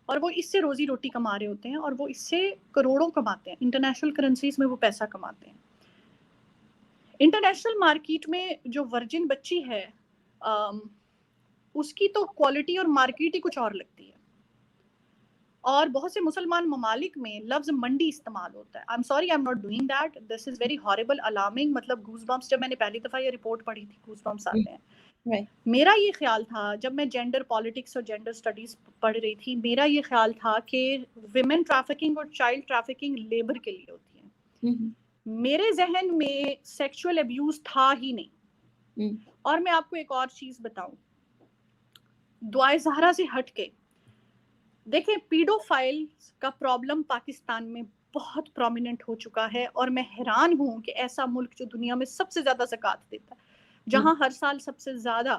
Speaker 2: اور وہ اس سے روزی روٹی کما رہے ہوتے ہیں, اور وہ اس سے کروڑوں کماتے ہیں. انٹرنیشنل کرنسیز میں وہ پیسہ کماتے ہیں. انٹرنیشنل مارکیٹ میں جو ورجن بچی ہے اس کی تو کوالٹی اور مارکیٹ ہی کچھ اور لگتی ہے. اور بہت سے مسلمان ممالک میں لفظ منڈی استعمال ہوتا ہے. I'm sorry, I'm not doing that. This is very horrible, alarming. مطلب گوز بمپس, جب میں نے پہلی دفعہ یہ رپورٹ پڑھی تھی, گوز بمپس آتے ہیں. میرا یہ خیال تھا جب میں جینڈر پالیٹکس اور جینڈر سٹڈیز پڑھ رہی تھی, میرا یہ خیال تھا کہ ویمن ٹریفکنگ اور چائلڈ ٹریفکنگ لیبر کے لیے ہوتی ہے. میرے ذہن میں سیکشول ابیوز تھا ہی نہیں. اور میں آپ کو ایک اور چیز بتاؤں, دعائے زہرا سے ہٹ کے دیکھیں, پیڈو فائلز کا پرابلم پاکستان میں بہت پرومیننٹ ہو چکا ہے, اور میں حیران ہوں کہ ایسا ملک جو دنیا میں سب سے زیادہ زکوٰۃ دیتا ہے, جہاں ہر سال سب سے زیادہ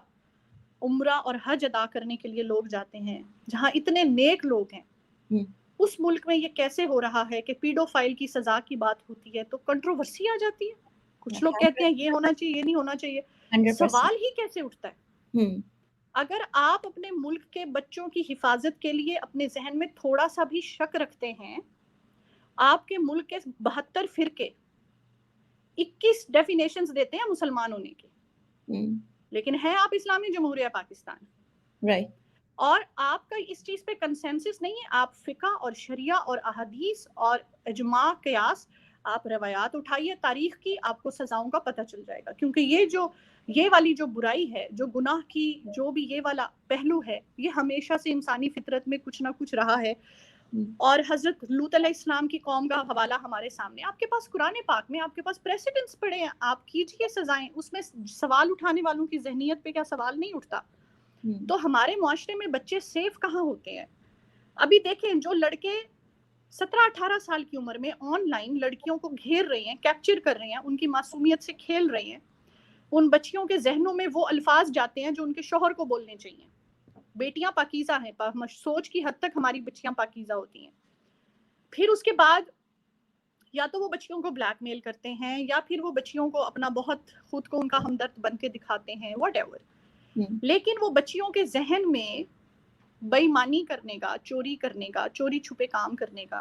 Speaker 2: عمرہ اور حج ادا کرنے کے لیے لوگ جاتے ہیں, جہاں اتنے نیک لوگ ہیں, اس ملک میں یہ کیسے ہو رہا ہے کہ پیڈو فائل کی سزا کی بات ہوتی ہے تو کنٹروورسی آ جاتی ہے. کچھ لوگ کہتے ہیں یہ ہونا چاہیے, یہ نہیں ہونا چاہیے. سوال ہی کیسے اٹھتا ہے؟ اگر آپ اپنے ملک کے بچوں کی حفاظت کے لیے اپنے ذہن میں تھوڑا سا بھی شک رکھتے ہیں, آپ کے ملک کے 72 فرقے 21 ڈیفینیشنز دیتے ہیں مسلمان ہونے کے, لیکن ہے آپ اسلامی جمہوریہ پاکستان. اور آپ کا اس چیز پہ کنسنسس نہیں ہے. آپ فقہ اور شریعہ اور احادیث اور اجماع قیاس, آپ روایات اٹھائیے تاریخ کی, آپ کو سزاؤں کا پتہ چل جائے گا. کیونکہ یہ والی جو برائی ہے, جو گناہ کی جو بھی یہ والا پہلو ہے, یہ ہمیشہ سے انسانی فطرت میں کچھ نہ کچھ رہا ہے. اور حضرت لوط علیہ السلام کی قوم کا حوالہ ہمارے سامنے. آپ کے پاس قرآن پاک میں آپ کے پاس پریسیڈنٹس پڑے ہیں, آپ کیجئے سزائیں. اس میں سوال اٹھانے والوں کی ذہنیت پہ کیا سوال نہیں اٹھتا؟ تو ہمارے معاشرے میں بچے سیف کہاں ہوتے ہیں؟ ابھی دیکھیں جو لڑکے 17-18 سال کی عمر میں آن لائن لڑکیوں کو گھیر رہے ہیں, کیپچر کر رہے ہیں, ان کی معصومیت سے کھیل رہے ہیں, ان بچیوں کے ذہنوں میں وہ الفاظ جاتے ہیں جو ان کے شوہر کو بولنے چاہیے. بیٹیاں پاکیزہ ہیں, سوچ کی حد تک ہماری بچیاں پاکیزہ ہوتی ہیں. پھر اس کے بعد یا تو وہ بچیوں کو بلیک میل کرتے ہیں, یا پھر وہ بچیوں کو اپنا بہت خود کو ان کا ہمدرد بن کے دکھاتے ہیں, واٹ ایور. لیکن وہ بچیوں کے ذہن میں بے ایمانی کرنے کا, چوری کرنے کا, چوری چھپے کام کرنے کا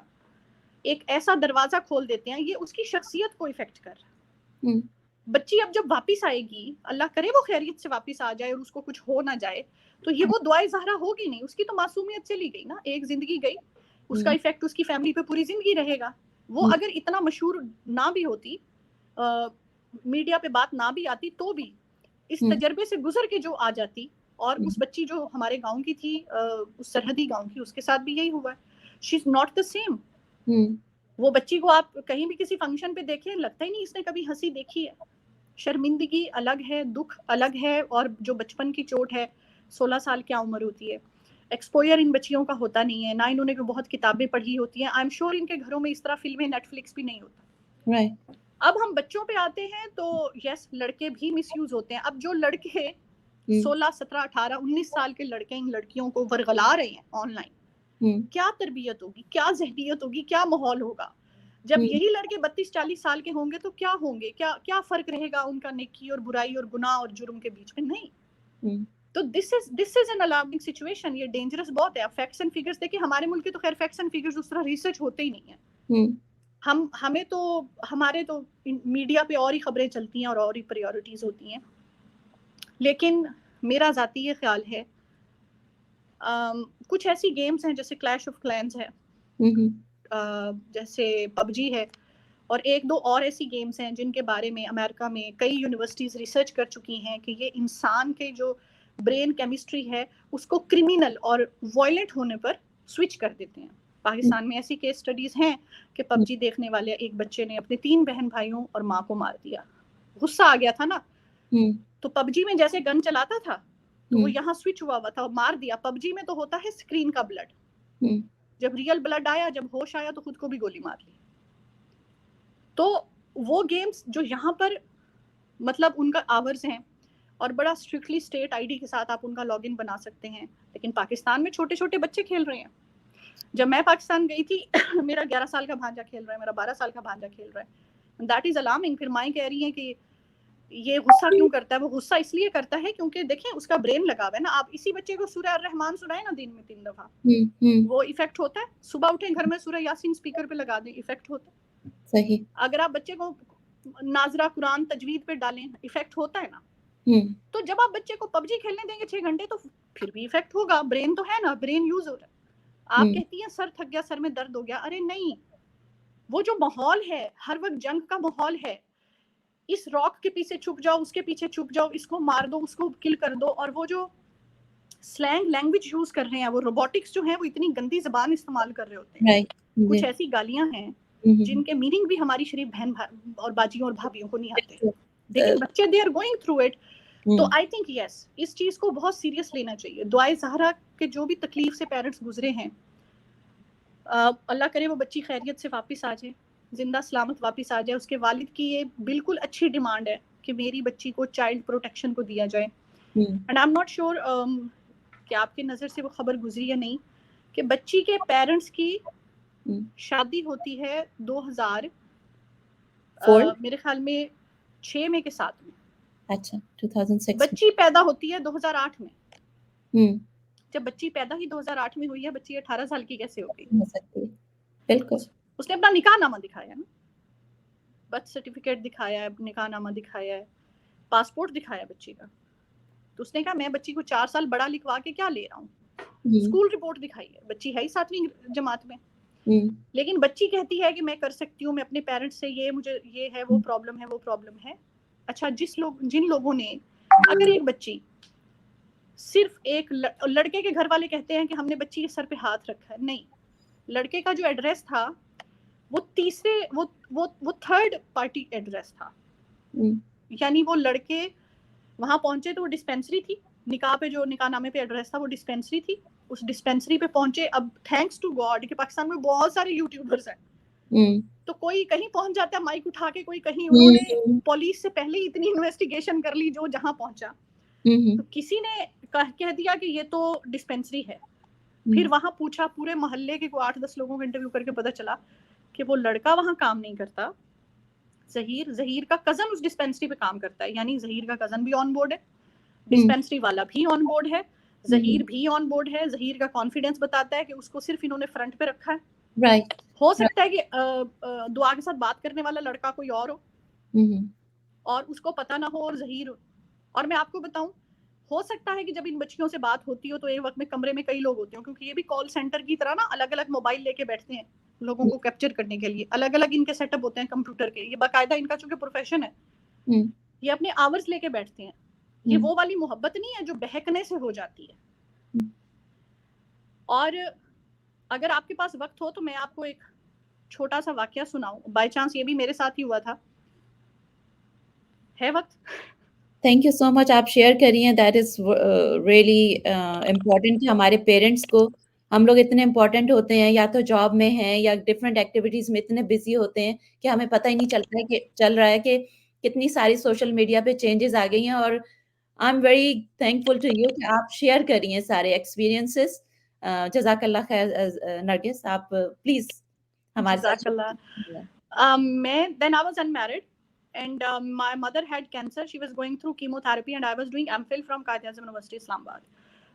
Speaker 2: ایک ایسا دروازہ کھول دیتے ہیں. یہ اس کی شخصیت کو افیکٹ کر رہا ہے. بچی اب جب واپس آئے گی, اللہ کرے وہ خیریت سے واپس آ جائے اور اس کو کچھ ہو نہ جائے, تو یہ وہ دعائے زہرا ہوگی نہیں. اس کی تو معصومیت چلی گئی نا, ایک زندگی گئی, اس کا افیکٹ اس کی فیملی پہ پوری زندگی رہے گا. وہ اگر اتنا مشہور نہ بھی ہوتی, میڈیا پہ بات نہ بھی آتی, تو بھی اس تجربے سے گزر کے جو آ جاتی, اور اس بچی جو ہمارے گاؤں کی تھی, اس سرحدی گاؤں کی, اس کے ساتھ بھی یہی ہوا ہے. شی از ناٹ دا سیم. وہ بچی کو آپ کہیں بھی کسی فنکشن پہ دیکھیں, لگتا ہی نہیں اس نے کبھی ہنسی دیکھی ہے. شرمندگی الگ ہے, دکھ الگ ہے, اور جو بچپن کی چوٹ ہے, 16 سال کیا عمر ہوتی ہے, ایکسپوئر ان بچیوں کا ہوتا نہیں ہے, نہ انہوں نے بہت کتابیں پڑھی ہوتی ہیں. آئی ایم شیور ان کے گھروں میں اس طرح فلمیں نیٹ فلکس بھی نہیں ہوتا. اب ہم بچوں پہ آتے ہیں تو یس, لڑکے بھی مس یوز ہوتے ہیں. اب جو لڑکے 16, 17, 18, 19 سال کے لڑکے ان لڑکیوں کو ورغلا رہے ہیں آن لائن, کیا تربیت ہوگی, کیا ذہنیت ہوگی, کیا ماحول ہوگا؟ جب یہی لڑکے 32-40 سال کے ہوں گے تو کیا ہوں گے, کیا فرق رہے گا ان کا نیکی اور برائی اور گناہ اور جرم کے بیچ میں؟ نہیں. تو دس از این الارمنگ سچویشن. یہ ڈینجرس بہت ہے. فیکٹس اینڈ فگرز دیکھیں, ہمارے ملک کے تو خیر فیکٹس اینڈ فگرز اس طرح ریسرچ ہوتے ہی نہیں ہیں. ہمیں تو ہمارے تو میڈیا پہ اور ہی خبریں چلتی ہیں اور ہی پریورٹیز ہوتی ہیں. لیکن میرا ذاتی یہ خیال ہے, کچھ ایسی گیمز ہیں جیسے کلیش آف کلینز ہے, جیسے PUBG ہے, اور 1-2 اور ایسی گیمز ہیں جن کے بارے میں امریکہ میں کئی یونیورسٹیز ریسرچ کر چکی ہیں کہ یہ انسان کے جو برین کیمسٹری ہے اس کو کرمینل اور وائلنٹ ہونے پر سوئچ کر دیتے ہیں. پاکستان میں ایسی کیس سٹڈیز ہیں کہ PUBG دیکھنے والے ایک بچے نے اپنے 3 بہن بھائیوں اور ماں کو مار دیا. غصہ آ گیا تھا نا, تو PUBG میں جیسے گن چلاتا تھا تو وہ یہاں سوئچ ہوا تھا, مار دیا. PUBG میں تو ہوتا ہے اسکرین کا بلڈ, جب ریئل بلڈ آیا, جب ہوش آیا تو خود کو بھی گولی مار لی. تو وہ گیمز جو یہاں پر مطلب ان کا آورز ہیں اور بڑا اسٹرکٹلی اسٹیٹ ID کے ساتھ آپ ان کا لاگ ان بنا سکتے ہیں, لیکن پاکستان میں چھوٹے چھوٹے بچے کھیل رہے ہیں. جب میں پاکستان گئی تھی, میرا 11 سال کا بھانجا کھیل رہا ہے, میرا 12 سال کا بھانجا کھیل رہا ہے. That is alarming. پھر مائیں کہہ رہی ہیں کہ یہ غصہ کیوں کرتا ہے. وہ غصہ اس لیے کرتا ہے کیونکہ دیکھیں اس کا برین لگا ہوا ہے نا. آپ اسی بچے کو سورہ الرحمان سنائیں نا دن میں 3 دفعہ, وہ ایفیکٹ ہوتا ہے. صبح اٹھیں گھر میں سورہ یاسین اسپیکر پہ لگا دیں, ایفیکٹ ہوتا ہے. صحیح. اگر آپ بچے کو ناظرہ قرآن تجوید پہ ڈالیں, ایفیکٹ ہوتا ہے نا. تو جب آپ بچے کو PUBG کھیلنے دیں گے 6 گھنٹے تو پھر بھی ایفیکٹ ہوگا. برین تو ہے نا, برین یوز ہو رہا ہے. آپ کہتی ہیں سر تھک گیا, سر میں درد ہو گیا. ارے نہیں, وہ جو ماحول ہے ہر وقت جنگ کا ماحول ہے, اس راک کے پیچھے چھپ جاؤ, اس کے پیچھے چھپ جاؤ, اس کو مار دو, اس کو کل کر دو. اور وہ جو سلینگ لینگویج یوز کر رہے ہیں, وہ روبوٹکس جو ہیں وہ اتنی گندی زبان استعمال کر رہے ہوتے ہیں. کچھ ایسی گالیاں ہیں جن کے میننگ بھی ہماری شریف بہن اور باجیوں اور بھابھیوں کو نہیں آتے, لیکن بچے they are going through it. تو آئی تھنک یس, اس چیز کو بہت سیریس لینا چاہیے. دعائے زہرا کے جو بھی تکلیف سے پیرنٹس گزرے ہیں, اللہ کرے وہ بچی خیریت سے واپس آ جائے, زندہ سلامت واپس آ جائے. اس کے والد کی یہ بالکل اچھی ڈیمانڈ ہے کہ میری بچی کو چائلڈ پروٹیکشن کو دیا جائے. And I am not sure کہ آپ کی نظر سے وہ خبر گزری یا نہیں کہ بچی کے پیرنٹس کی شادی ہوتی ہے 2000 میرے خیال میں 6 میں کے 7 میں. اچھا 2006. بچی پیدا ہوتی ہے 2008 میں. جب بچی پیدا ہی 2008 میں ہوئی ہے, بچی 18 سال کی کیسے ہو گئی؟ بالکل. اس نے اپنا نکاح نامہ دکھایا نا, برتھ سرٹیفکیٹ دکھایا ہے, نکاح نامہ دکھایا ہے, پاسپورٹ دکھایا بچی کا. تو اس نے کہا میں بچی کو 4 سال بڑا لکھوا کے کیا لے رہا ہوں. اسکول رپورٹ دکھائی ہے, بچی ہے ہی 7ویں جماعت میں, لیکن بچی کہتی ہے کہ میں کر سکتی ہوں, میں اپنے پیرنٹس سے یہ مجھے یہ ہے, وہ پرابلم ہے, وہ پرابلم ہے. اچھا, جن لوگوں نے, اگر ایک بچی صرف ایک لڑکے کے گھر والے کہتے ہیں کہ ہم نے بچی کے سر پہ ہاتھ رکھا ہے, نہیں, لڑکے کا جو ایڈریس تھا وہ تیسرے وہ تھرڈ پارٹی ایڈریس تھا. یعنی وہ لڑکے وہاں پہنچے تو وہ ڈسپینسری تھی, نکاح پہ جو نکاح نامے پہ ایڈریس تھا وہ ڈسپینسری تھی, اس ڈسپینسری پہ پہنچے. اب تھینکس ٹو گاڈ کہ پاکستان میں بہت سارے یوٹیوبرز ہیں, تو کوئی کہیں پہنچ جاتا ہے مائک اٹھا کے, کوئی کہیں, انہوں نے پولیس سے پہلے ہی اتنی انویسٹیگیشن کر لی جو جہاں پہنچا, تو کسی نے کہہ دیا کہ یہ تو ڈسپینسری ہے. پھر وہاں پوچھا پورے محلے کے کوئی 8-10 لوگوں کو انٹرویو کر کے پتا چلا کہ وہ لڑکا وہاں کام نہیں کرتا, ظہیر کا کزن اس ڈسپینسری پہ کام کرتا ہے, یعنی ظہیر کا کزن بھی آن بورڈ ہے, ڈسپینسری والا بھی آن بورڈ ہے, ظہیر بھی آن بورڈ ہے. ظہیر کا کانفیڈینس بتاتا ہے کہ اس کو صرف انہوں نے فرنٹ پہ رکھا ہے. ہو سکتا ہے کہ دعا کے ساتھ بات کرنے والا لڑکا کوئی اور ہو اور اس کو پتا نہ ہو اور ظہیر ہو. اور میں آپ کو بتاؤں, ہو سکتا ہے کہ جب ان بچیوں سے بات ہوتی ہو تو ایک وقت میں کمرے میں کئی لوگ ہوتے ہوں, کیونکہ یہ بھی کال سینٹر کی طرح نا الگ الگ موبائل لے کے بیٹھتے ہیں لوگوں کو کیپچر کرنے کے لیے, الگ الگ ان کے سیٹ اپ ہوتے ہیں کمپیوٹر کے. یہ باقاعدہ ان کا چونکہ پروفیشن ہے, یہ اپنے آورز لے کے بیٹھتے ہیں. یہ وہ والی محبت نہیں ہے جو بہکنے سے ہو جاتی ہے. اور اگر آپ کے پاس وقت ہو تو میں آپ کو ایک چھوٹا سا واقعہ سناؤں, بائی چانس یہ بھی میرے ساتھ ہی ہوا تھا. ہے وقت؟
Speaker 1: تھینک یو سو مچ, آپ شیئر کریے. That is really important. ہمارے پیرنٹس کو, ہم لوگ اتنے امپورٹنٹ ہوتے ہیں, یا تو جاب میں ہیں یا ڈفرینٹ ایکٹیویٹیز میں اتنے بزی ہوتے ہیں کہ ہمیں پتہ ہی نہیں چلتا ہے کہ چل رہا ہے کہ کتنی ساری سوشل میڈیا پہ چینجز آ گئی ہیں. اور I am very thankful to you کہ آپ شیئر کریے سارے ایکسپیرینسز. جزاک اللہ خیر. نرگس, آپ پلیز ہمارے ساتھ.
Speaker 2: جزاک اللہ. میں then I was unmarried and my mother had cancer. She was going through chemotherapy and I was doing MPhil from Quaid Azam University Islam Abad.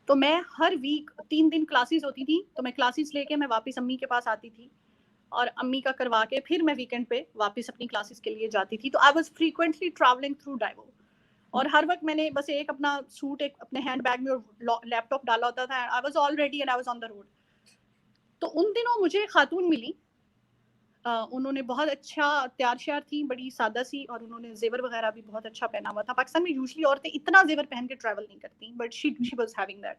Speaker 2: تو میں ہر ویک 3 دن کلاسز ہوتی تھی, تو میں کلاسز لے کے میں واپس امی کے پاس آتی تھی اور امی کا کروا کے پھر میں ویکینڈ پہ واپس اپنی کلاسز کے لیے جاتی تھی. تو I was frequently traveling through Daiwo, اور ہر وقت میں نے بس ایک اپنا سوٹ ایک اپنے ہینڈ بیگ میں اور لیپ ٹاپ ڈالا ہوتا تھا. I was all ready and I was on the road. تو ان دنوں مجھے خاتون ملی, انہوں نے بہت اچھا تیار شیار تھی, بڑی سادہ سی, اور انہوں نے زیور وغیرہ بھی بہت اچھا پہنا ہوا تھا. پاکستان میں یوزلی عورتیں اتنا زیور پہن کے ٹریول نہیں کرتی, but she was having that.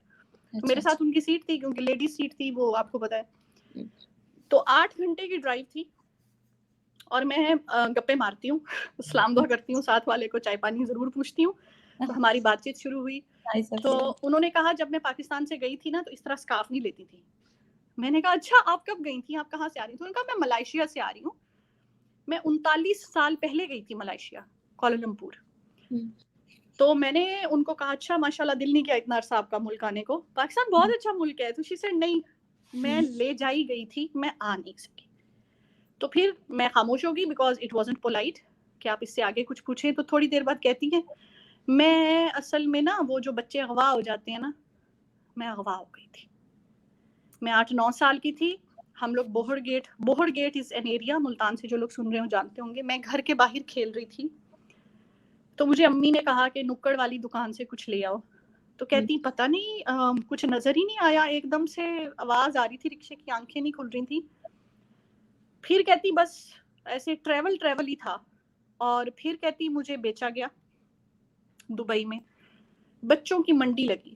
Speaker 2: تو میرے ساتھ ان کی سیٹ تھی, کیونکہ لیڈیز سیٹ تھی, وہ آپ کو پتا ہے. تو 8 گھنٹے کی ڈرائیو تھی اور میں گپے مارتی ہوں, سلام دعا کرتی ہوں, ساتھ والے کو چائے پانی ضرور پوچھتی ہوں. تو ہماری بات چیت شروع ہوئی. تو انہوں نے کہا جب میں پاکستان سے گئی تھی نا تو اس طرح اسکارف نہیں لیتی تھی. میں نے کہا اچھا آپ کب گئی تھی, آپ کہاں سے آ رہی تھی؟ انہوں نے کہا میں ملائیشیا سے آ رہی ہوں. میں 39 سال پہلے گئی تھی ملائیشیا, کوالالمپور. تو میں نے ان کو کہا اچھا ماشاء اللہ دل نہیں کیا اتنا عرصہ آپ کا ملک آنے کو, پاکستان بہت اچھا ملک ہے. تو شی سیڈ نہیں, میں لے جائی گئی تھی, میں آ نہیں سکی. تو پھر میں خاموش ہوگی بیکاز اٹ وازنٹ پولائٹ کہ آپ اس سے آگے کچھ پوچھیں. تو تھوڑی دیر بعد کہتی ہیں میں اصل میں نا وہ جو بچے اغوا ہو جاتے ہیں نا, میں اغوا ہو گئی تھی. میں 8-9 سال کی تھی. ہم لوگ Bohar gate is an area, Multan سے جو لوگ سن رہے ہوں جانتے ہوں گے. میں گھر کے باہر کھیل رہی تھی, تو مجھے امی نے کہا کہ نکڑ والی دکان سے کچھ لے آؤ. تو کہتی پتہ نہیں کچھ نظر ہی نہیں آیا, ایک دم سے آواز آ رہی تھی رکشے کی, آنکھیں نہیں کھل رہی تھی. پھر کہتی بس ایسے ٹریول ہی تھا. اور پھر کہتی مجھے بیچا گیا دبئی میں. بچوں کی منڈی لگی,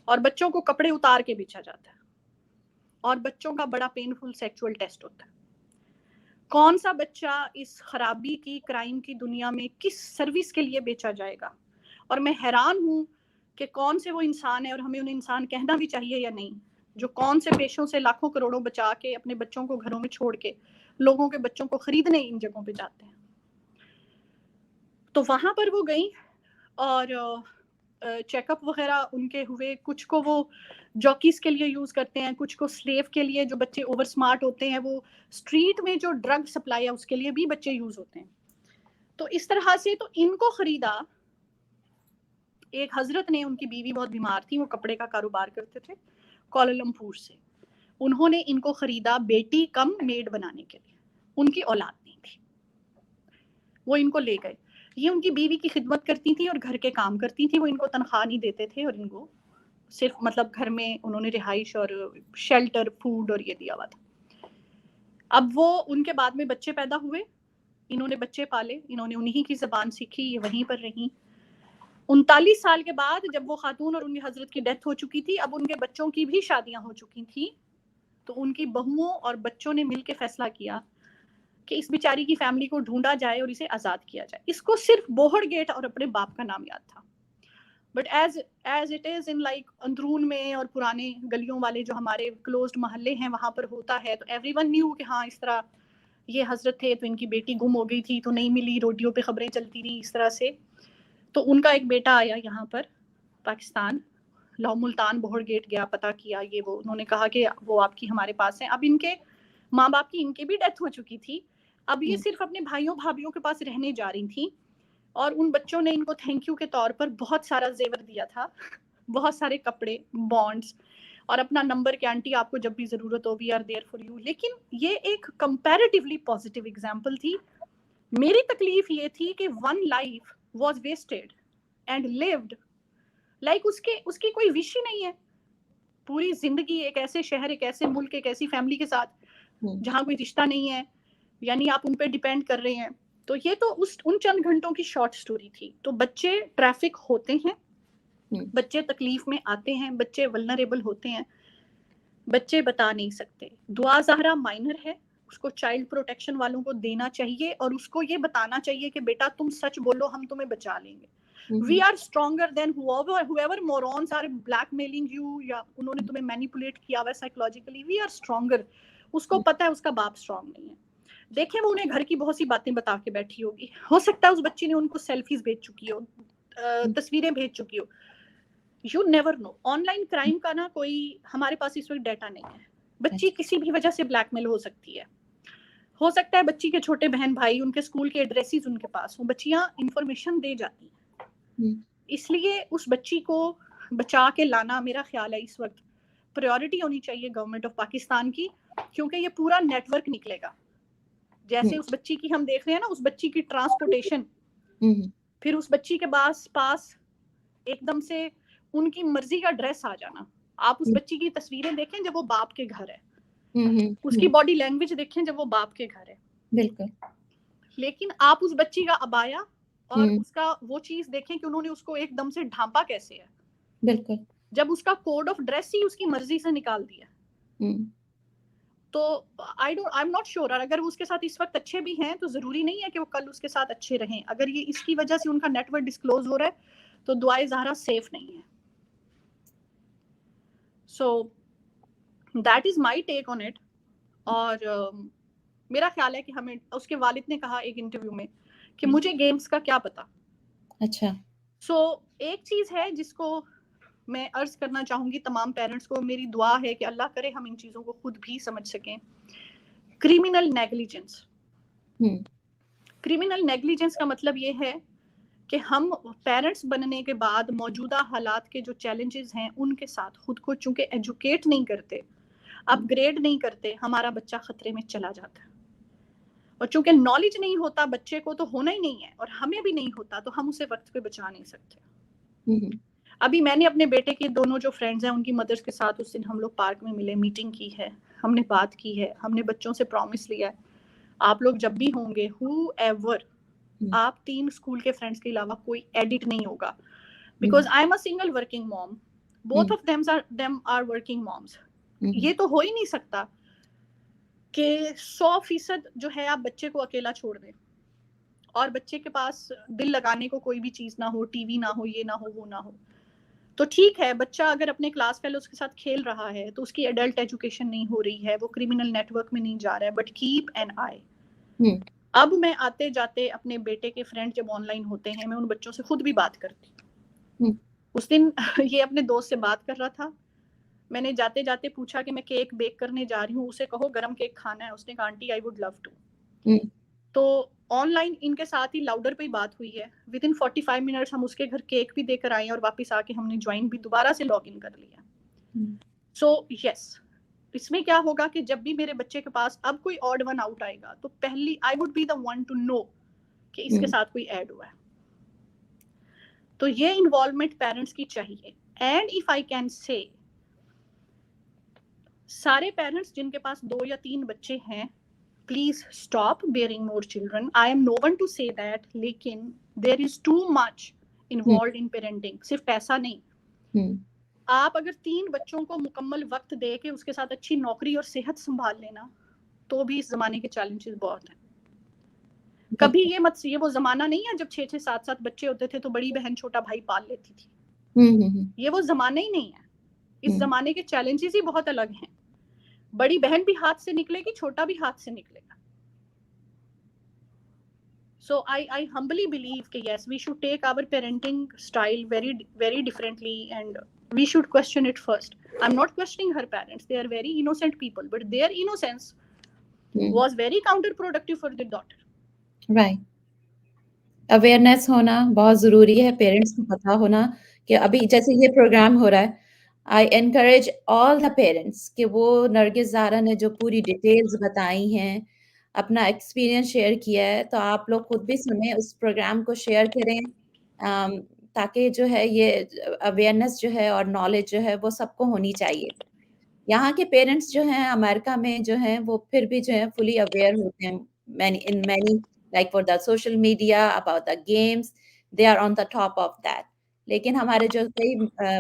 Speaker 2: اور بچوں کو کپڑے اتار کے بیچا جاتا ہے, اور بچوں کا بڑا پینفل سیکچوئل ٹیسٹ ہوتا ہے. کون سا بچہ اس خرابی کی کرائم کی دنیا میں کس سروس کے لیے بیچا جائے گا؟ اور میں حیران ہوں کہ کون سے وہ انسان ہے, اور ہمیں انہیں انسان کہنا بھی چاہیے یا نہیں, جو کون سے پیشوں سے لاکھوں کروڑوں بچا کے اپنے بچوں کو گھروں میں چھوڑ کے لوگوں کے بچوں کو خریدنے ان جگہوں پہ جاتے ہیں. تو وہاں پر وہ گئیں اور چیک اپ وغیرہ ان کے ہوئے. کچھ کو وہ جاکیز کے لیے یوز کرتے ہیں, کچھ کو سلیو کے لیے, جو بچے اوور سمارٹ ہوتے ہیں وہ اسٹریٹ میں جو ڈرگ سپلائی ہے اس کے لیے بھی بچے یوز ہوتے ہیں. تو اس طرح سے تو ان کو خریدا. ایک حضرت نے, ان کی بیوی بہت بیمار تھی, وہ کپڑے کا کاروبار کرتے تھے کوالالمپور سے. انہوں نے ان کو خریدا بیٹی کم میڈ بنانے کے لیے. ان کی اولاد نہیں تھی, وہ ان کو لے گئے. یہ ان کی بیوی کی خدمت کرتی تھی اور گھر کے کام کرتی تھی. وہ ان کو تنخواہ نہیں دیتے تھے, اور ان کو صرف مطلب گھر میں انہوں نے رہائش اور شیلٹر, فوڈ اور یہ دیا ہوا تھا. اب وہ ان کے بعد میں بچے پیدا ہوئے, انہوں نے بچے پالے, انہوں نے انہی کی زبان سیکھی, یہ وہیں پر رہیں. 39 سال کے بعد جب وہ خاتون اور ان کی حضرت کی ڈیتھ ہو چکی تھی, اب ان کے بچوں کی بھی شادیاں ہو چکی تھیں, تو ان کی بہوؤں اور بچوں نے مل کے فیصلہ کیا کہ اس بیچاری کی فیملی کو ڈھونڈا جائے اور اسے آزاد کیا جائے. اس کو صرف بوہڑ گیٹ اور اپنے باپ کا نام یاد تھا. But as it is in like اندرون میں اور پرانے گلیوں والے جو ہمارے کلوزڈ محلے ہیں وہاں پر ہوتا ہے, تو ایوری ون نیو کہ ہاں اس طرح یہ حضرت تھے, تو ان کی بیٹی گم ہو گئی تھی تو نہیں ملی, ریڈیو پہ خبریں چلتی رہی اس طرح سے. تو ان کا ایک بیٹا آیا یہاں پر پاکستان, ملتان بوہڑ گیٹ گیا, پتہ کیا یہ وہ, انہوں نے کہا کہ وہ آپ کی ہمارے پاس ہیں. اب ان کے ماں باپ کی ان کی بھی ڈیتھ ہو چکی تھی, اب یہ صرف اپنے بھائیوں بھابھیوں کے پاس رہنے جا رہی تھیں, اور ان بچوں نے ان کو تھینک یو کے طور پر بہت سارا زیور دیا تھا, بہت سارے کپڑے, بانڈز, اور اپنا نمبر کہ آنٹی آپ کو جب بھی ضرورت ہو we are there for you. لیکن یہ ایک کمپیریٹیولی پازیٹیو ایگزامپل تھی. میری تکلیف یہ تھی کہ one life was wasted and lived like اس کی کوئی وش ہی نہیں ہے. پوری زندگی ایک ایسے شہر, ایک ایسے ملک, ایک ایسی فیملی کے ساتھ جہاں کوئی رشتہ نہیں ہے, یعنی آپ ان پہ ڈیپینڈ کر رہے ہیں. تو یہ تو ان چند گھنٹوں کی شارٹ سٹوری تھی. تو بچے ٹریفک ہوتے ہیں, بچے تکلیف میں آتے ہیں, بچے ولنریبل ہوتے ہیں, بچے بتا نہیں سکتے. دعا زہرا مائنر ہے, اس کو چائلڈ پروٹیکشن والوں کو دینا چاہیے اور اس کو یہ بتانا چاہیے کہ بیٹا تم سچ بولو, ہم تمہیں بچا لیں گے. We are stronger than whoever morons are blackmailing you یا انہوں نے تمہیں مینیپولیٹ کیا ہوا psychologically. We are stronger. اس کو پتا ہے اس کا باپ اسٹرانگ نہیں ہے. دیکھیں وہ انہیں گھر کی بہت سی باتیں بتا کے بیٹھی ہوگی, ہو سکتا ہے اس بچی نے ان کو سیلفیز بھیج چکی ہو, تصویریں بھیج چکی ہو. You never know. Online crime کا نا کوئی ہمارے پاس اس وقت ڈیٹا نہیں ہے. بچی کسی بھی وجہ سے بلیک میل ہو سکتی ہے. ہو سکتا ہے بچی کے چھوٹے بہن بھائی, ان کے اسکول کے ایڈریسز ان کے پاس ہوں, بچیاں انفارمیشن دے جاتی ہیں. اس لیے اس بچی کو بچا کے لانا میرا خیال ہے اس وقت پریورٹی ہونی چاہیے گورنمنٹ آف پاکستان کی, کیونکہ یہ پورا نیٹ ورک نکلے گا. جیسے اس بچی کی ہم دیکھ رہے ہیں نا, اس بچی کی ٹرانسپورٹیشن, پھر اس بچی کے پاس ایک دم سے ان کی مرضی کا ڈریس آ جانا. آپ اس بچی کی تصویریں دیکھیں جب وہ باپ کے گھر ہے, اس کی باڈی لینگویج دیکھیں جب وہ باپ کے گھر ہے. بالکل. لیکن آپ اس بچی کا عبایا اور اس کا وہ چیز دیکھیں کہ انہوں نے اس کو ایک دم سے ڈھانپا کیسے ہے. بالکل. جب اس کا کوڈ آف ڈریس ہی اس کی مرضی سے نکال دیا. تو I'm not sure, اگر وہ اس کے ساتھ اس وقت اچھے بھی ہیں تو ضروری نہیں ہے کہ وہ کل اس کے ساتھ اچھے رہیں. اگر یہ اس کی وجہ سے ان کا نیٹ ورک ڈسکلوز ہو رہا ہے تو دعائے زہرا سیف نہیں ہے. So that is my take on it. اور میرا خیال ہے کہ ہمیں, اس کے والد نے کہا ایک انٹرویو میں کہ مجھے گیمز کا کیا پتا. اچھا. سو ایک چیز ہے جس کو میں عرض کرنا چاہوں گی تمام پیرنٹس کو, میری دعا ہے کہ اللہ کرے ہم ان چیزوں کو خود بھی سمجھ سکیں. Criminal negligence. کریمنل نیگلیجنس کا مطلب یہ ہے کہ ہم پیرنٹس بننے کے بعد موجودہ حالات کے جو چیلنجز ہیں ان کے ساتھ خود کو چونکہ ایجوکیٹ نہیں کرتے, اپ گریڈ نہیں کرتے, ہمارا بچہ خطرے میں چلا جاتا ہے. اور چونکہ نالج نہیں ہوتا بچے کو, تو ہونا ہی نہیں ہے, اور ہمیں بھی نہیں ہوتا, تو ہم اسے وقت پہ بچا نہیں سکتے. ابھی میں نے اپنے بیٹے کے دونوں جو فرینڈز ہیں ان کی مدرس کے ساتھ اس دن ہم لوگ پارک میں ملے, میٹنگ کی ہے, ہم نے بات کی ہے, ہم نے بچوں سے پرومس لیا ہے آپ لوگ جب بھی ہوں گے whoever, آپ 3 اسکول کے فرینڈس کے علاوہ کوئی ایڈٹ نہیں ہوگا. Because I am a single working mom, both of them are working moms. یہ تو ہو ہی نہیں سکتا کہ 100% جو ہے آپ بچے کو اکیلا چھوڑ دیں اور بچے کے پاس دل لگانے کو کوئی بھی چیز نہ ہو, ٹی وی نہ ہو, یہ نہ ہو, وہ نہ ہو. تو ٹھیک ہے, بچہ اگر اپنے کلاس فیلوز کے ساتھ کھیل رہا ہے تو اس کی ایڈلٹ ایجوکیشن نہیں ہو رہی ہے, وہ کرمنل نیٹ ورک میں نہیں جا رہا ہے, بٹ کیپ این آئی. اب میں آتے جاتے اپنے بیٹے کے فرینڈ جب آن لائن ہوتے ہیں, میں ان بچوں سے خود بھی بات کرتی ہوں. اس دن یہ اپنے دوست سے بات کر رہا تھا, میں نے جاتے جاتے پوچھا کہ میں کیک بیک کرنے جا رہی ہوں, اسے کہو گرم کیک کھانا ہے. اس نے کہا aunty I would love to. تو آن لائن ان کے ساتھ ہی لاؤڈر پہ ہی بات ہوئی ہے. ود ان 45 منٹس ہم اس کے گھر کیک بھی دے کر آئے اور واپس آ کے ہم نے جوائن بھی دوبارہ سے لاگ ان کر لیا. سو یس, اس میں کیا ہوگا کہ جب بھی میرے بچے کے پاس اب کوئی آڈ ون آؤٹ آئے گا تو پہلی I would be the one to know کہ اس کے ساتھ کوئی ایڈ ہوا ہے. تو یہ انوالومنٹ پیرنٹس کی چاہیے. And if I can say, سارے پیرنٹس جن کے پاس 2 یا 3 بچے ہیں, please stop bearing more children. I am no one to say that, لیکن there is too much involved in parenting. صرف پیسہ نہیں, آپ اگر 3 بچوں کو مکمل وقت دے کے اس کے ساتھ اچھی نوکری اور صحت سنبھال لینا تو بھی اس زمانے کے چیلنجز بہت ہیں. کبھی یہ مت یہ وہ زمانہ نہیں ہے جب 6 7 بچے ہوتے تھے تو بڑی بہن چھوٹا بھائی پال لیتی تھی. یہ وہ زمانہ ہی نہیں ہے. اس زمانے کے چیلنجز ہی بہت الگ ہیں. بڑی بہن بھی ہاتھ سے نکلے گی, چھوٹا بھی ہاتھ سے نکلے گا. So I humbly believe that yes, we should take our parenting style very very differently, and we should question it first. I'm not questioning her parents. They are very innocent people, but their innocence was very counterproductive for their daughter.
Speaker 1: Right. Awareness ہونا بہت ضروری ہے, parents کو پتا ہونا کہ ابھی جیسے یہ پروگرام ہو رہا ہے, I encourage all the parents کہ وہ نرگس زارا نے جو پوری ڈیٹیلز بتائی ہیں, اپنا ایکسپیرینس شیئر کیا ہے, تو آپ لوگ خود بھی سنیں, اس پروگرام کو شیئر کریں, تاکہ جو ہے یہ اویئرنیس جو ہے اور نالج جو ہے وہ سب کو ہونی چاہیے. یہاں کے پیرنٹس جو ہیں امریکہ میں جو ہیں وہ پھر بھی جو ہے فلی اویئر ہوتے ہیں, in many like for the social media about the games, they are on the top of that. لیکن ہمارے جو کئی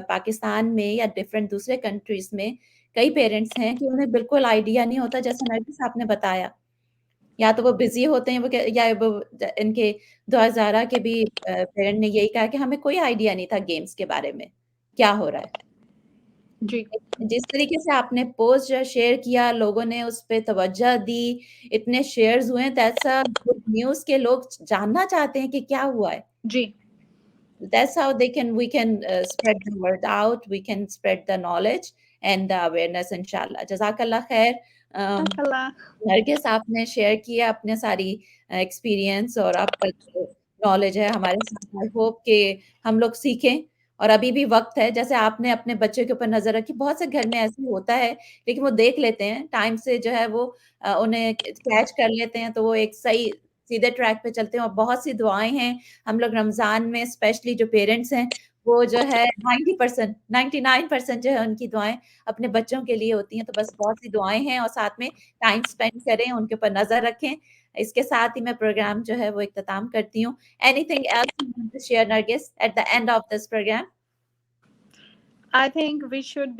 Speaker 1: پاکستان میں یا ڈفرینٹ دوسرے کنٹریز میں کئی پیرنٹس ہیں کہ انہیں بالکل آئیڈیا نہیں ہوتا, جیسے نرگس آپ نے بتایا, یا تو وہ بزی ہوتے ہیں, یا وہ ان کے دعا زارا کے بھی پیرنٹ نے یہی کہا کہ ہمیں کوئی آئیڈیا نہیں تھا گیمس کے بارے میں کیا ہو رہا ہے.
Speaker 2: جی
Speaker 1: جس طریقے سے آپ نے پوسٹ شیئر کیا, لوگوں نے اس پہ توجہ دی, اتنے شیئرز ہوئے, دیٹس ا گڈ نیوز کہ لوگ جاننا چاہتے ہیں کہ کیا ہوا ہے.
Speaker 2: جی
Speaker 1: that's how we can spread the word out, we can spread the knowledge and the awareness inshallah. جزاک اللہ خیر. نرگس آپ نے شیئر کیا اپنے ساری ایکسپیرینس اور آپ کا نالج ہے ہمارے ساتھ. آئی ہوپ کہ ہم لوگ سیکھیں, اور ابھی بھی وقت ہے. جیسے آپ نے اپنے بچے کے اوپر نظر رکھی, بہت سے گھر میں ایسے ہوتا ہے, لیکن وہ دیکھ لیتے ہیں ٹائم سے, جو ہے وہ انہیں کیچ کر لیتے ہیں, تو وہ ایک صحیح سیدھے ٹریک پہ چلتے ہیں. اور بہت سی دعائیں ہیں ہم لوگ رمضان میں, اسپیشلی جو پیرنٹس ہیں وہ جو ہے 99% جو ہے ان کی دعائیں اپنے بچوں کے لیے ہوتی ہیں. تو بس بہت سی دعائیں ہیں, اور ساتھ میں ٹائم اسپینڈ کریں, ان کے اوپر نظر رکھیں. اس کے ساتھ ہی میں پروگرام جو ہے وہ اختتام کرتی ہوں. Anything else you want to share, Nargis, at the end of this program?
Speaker 2: I think we should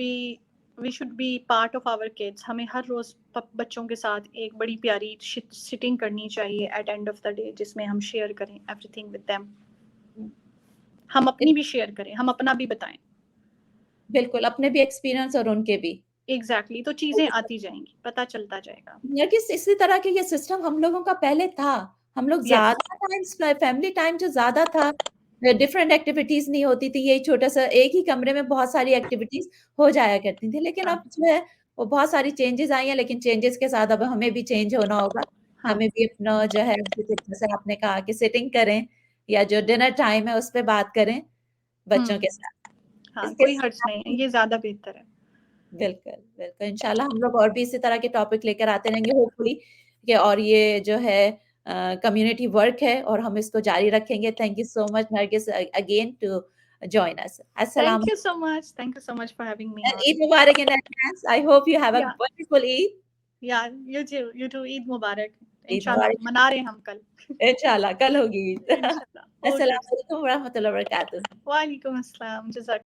Speaker 2: be part of our kids. ہمیں ہر روز بچوں کے ساتھ ایک بڑی پیاری سٹنگ کرنی چاہیے at end of the day, جس میں ہم شیئر کریں everything with them. ہم اپنی بھی شیئر کریں, ہم اپنا بھی بتائیں.
Speaker 1: بالکل, اپنے بھی ایکسپیرینس اور ان کے بھی.
Speaker 2: ایگزیکٹلی, تو چیزیں آتی جائیں گی, پتہ چلتا جائے گا.
Speaker 1: نرگس, اسی طرح کے یہ سسٹم ہم لوگوں کا پہلے تھا. ہم لوگ زیادہ ٹائم, فیملی ٹائم جو زیادہ تھا, ڈفرینٹ ایکٹیویٹیز نہیں ہوتی تھی, یہی چھوٹا سا ایک ہی کمرے میں بہت ساری ایکٹیویٹیز ہو جایا کرتی تھی. لیکن اب جو ہے وہ بہت ساری چینجز آئی ہیں, لیکن چینجز کے ساتھ اب ہمیں بھی چینج ہونا ہوگا. ہمیں بھی اپنا جو ہے جیسے آپ نے کہا کہ سٹنگ کریں, یا جو ڈنر ٹائم ہے اس پہ بات کریں بچوں کے ساتھ.
Speaker 2: ہاں, کوئی حرج نہیں ہے, یہ زیادہ بہتر ہے.
Speaker 1: بالکل بالکل, انشاءاللہ ہم لوگ اور بھی اسی طرح کے ٹاپک لے کر آتے رہیں گے ہوپ فلی, کہ اور یہ جو ہے کمیونٹی ورک ہے اور ہم اس کو جاری رکھیں گے. Thank you so much Nargis again to join us.
Speaker 2: Thank you so much for having me on.
Speaker 1: Eid Mubarak in advance. I hope you have a wonderful Eid.
Speaker 2: Yeah, you too. Eid Mubarak. Inshallah منا رہے ہم کل.
Speaker 1: انشاءاللہ کل ہوگی. السلام علیکم ورحمۃ اللہ وبرکاتہ.
Speaker 2: وعلیکم السلام. جزاک